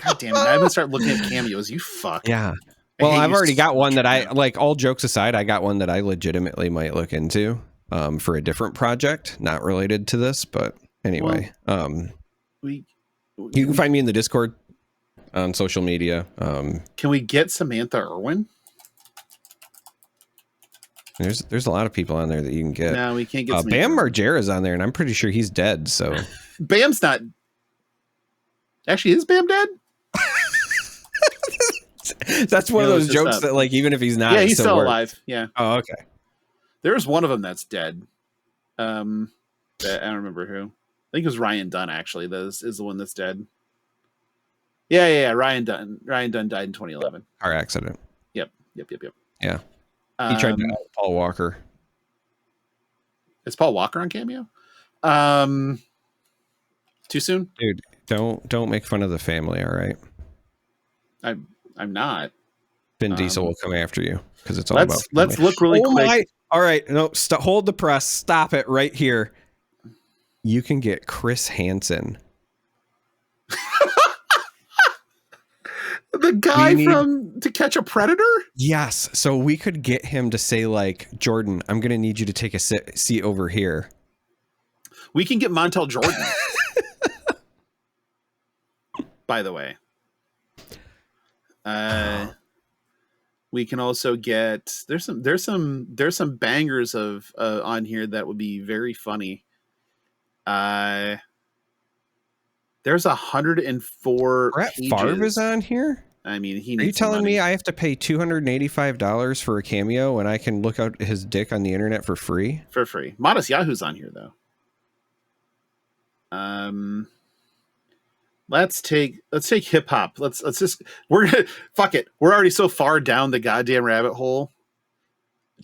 God damn it. I'm going to start looking at cameos. You fuck. Yeah. Well, I've already got one that I, like, all jokes aside, I got one that I legitimately might look into for a different project, not related to this, but anyway. You can find me in the Discord on social media. Can we get Samantha Irwin? There's a lot of people on there that you can get. No, we can't get Bam Margera's on there, and I'm pretty sure he's dead. So Bam's not. Actually, is Bam dead? That's one of those jokes that, like, even if he's not, he's still alive. Yeah. Oh, okay. There's one of them that's dead. I don't remember who. I think it was Ryan Dunn. Actually, that is the one that's dead. Yeah. Ryan Dunn. Ryan Dunn died in 2011. Car accident. Yep. Yeah. He tried to out Paul Walker. Is Paul Walker on Cameo? Too soon? Dude, don't make fun of the family, all right? I'm not. Vin Diesel will come after you because it's all about family. Let's look really quick. All right, no, hold the press. Stop it right here. You can get Chris Hansen. The guy from To Catch a Predator? Yes. So we could get him to say, like, Jordan, I'm going to need you to take a seat over here. We can get Montel Jordan. By the way. We can also get there's some bangers of on here that would be very funny. There's 104 Brett pages. Favre is on here? I mean, Are you telling me I have to pay $285 for a Cameo and I can look out his dick on the internet for free? For free. Modest Yahoo's on here, though. Let's take hip hop. Let's just we're gonna fuck it. We're already so far down the goddamn rabbit hole.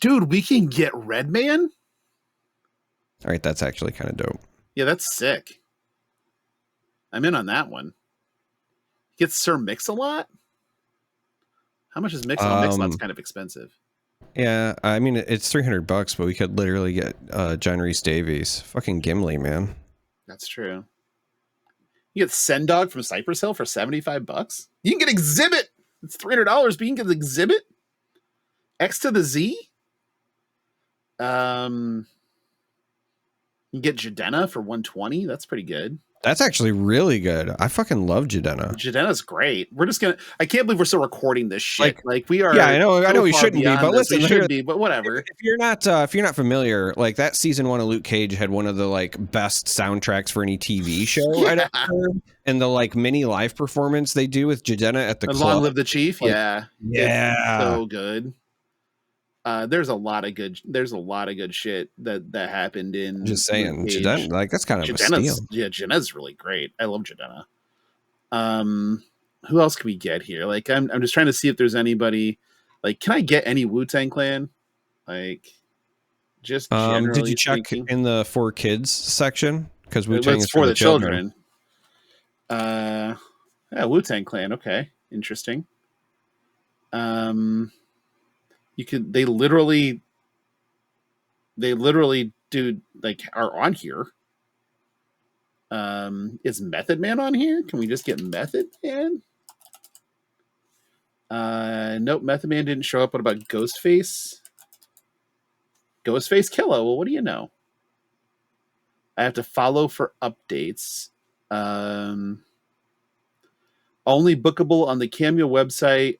Dude, we can get Redman? All right, that's actually kind of dope. Yeah, that's sick. I'm in on that one. Gets Sir Mix-a-Lot? How much is Mix-a-Lot? Mix-a-Lot's kind of expensive. Yeah, I mean, it's $300, but we could literally get John Rhys Davies. Fucking Gimli, man. That's true. You get Sendog from Cypress Hill for $75. You can get Exhibit. It's $300, but you can get Exhibit. X to the Z. You can get Jadena for $120. That's pretty good. That's actually really good. I fucking love Jadena. Jadena's great. We're just gonna. I can't believe we're still recording this shit. Like we are. Yeah, I know. We shouldn't be, but listen, we should be. But whatever. If you're not familiar, like that season 1 of Luke Cage had one of the like best soundtracks for any TV show I'd ever heard. And the like mini live performance they do with Jadena at the club. Long Live the Chief. Like, yeah. It's so good. There's a lot of good shit that happened in. Just saying, Jadena, like that's kind of a steal. Yeah, Jadena's really great. I love Jadena. Who else can we get here? Like, I'm just trying to see if there's anybody. Like, can I get any Wu-Tang Clan? Like, just generally did you check speaking? in the for kids section? Because Wu-Tang is for the children. Yeah, Wu-Tang Clan. Okay, interesting. You could. They literally do like are on here. Is Method Man on here? Can we just get Method Man? Nope, Method Man didn't show up. What about Ghostface? Ghostface Killa. Well, what do you know? I have to follow for updates. Only bookable on the Cameo website.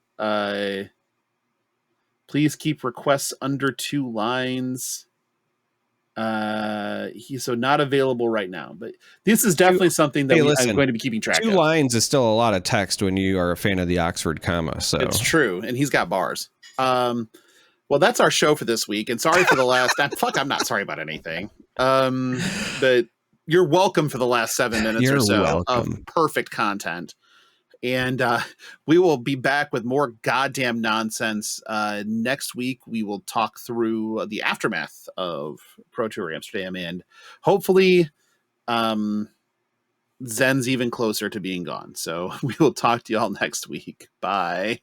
Please keep requests under 2 lines. He's so not available right now, but this is definitely something that I'm going to be keeping track of. 2 lines is still a lot of text when you are a fan of the Oxford comma. So it's true, and he's got bars. Well, that's our show for this week, and sorry for the last. I'm not sorry about anything. But you're welcome for the last 7 minutes or so of perfect content. And we will be back with more goddamn nonsense. Next week, we will talk through the aftermath of Pro Tour Amsterdam. And hopefully, Zen's even closer to being gone. So we will talk to y'all next week. Bye.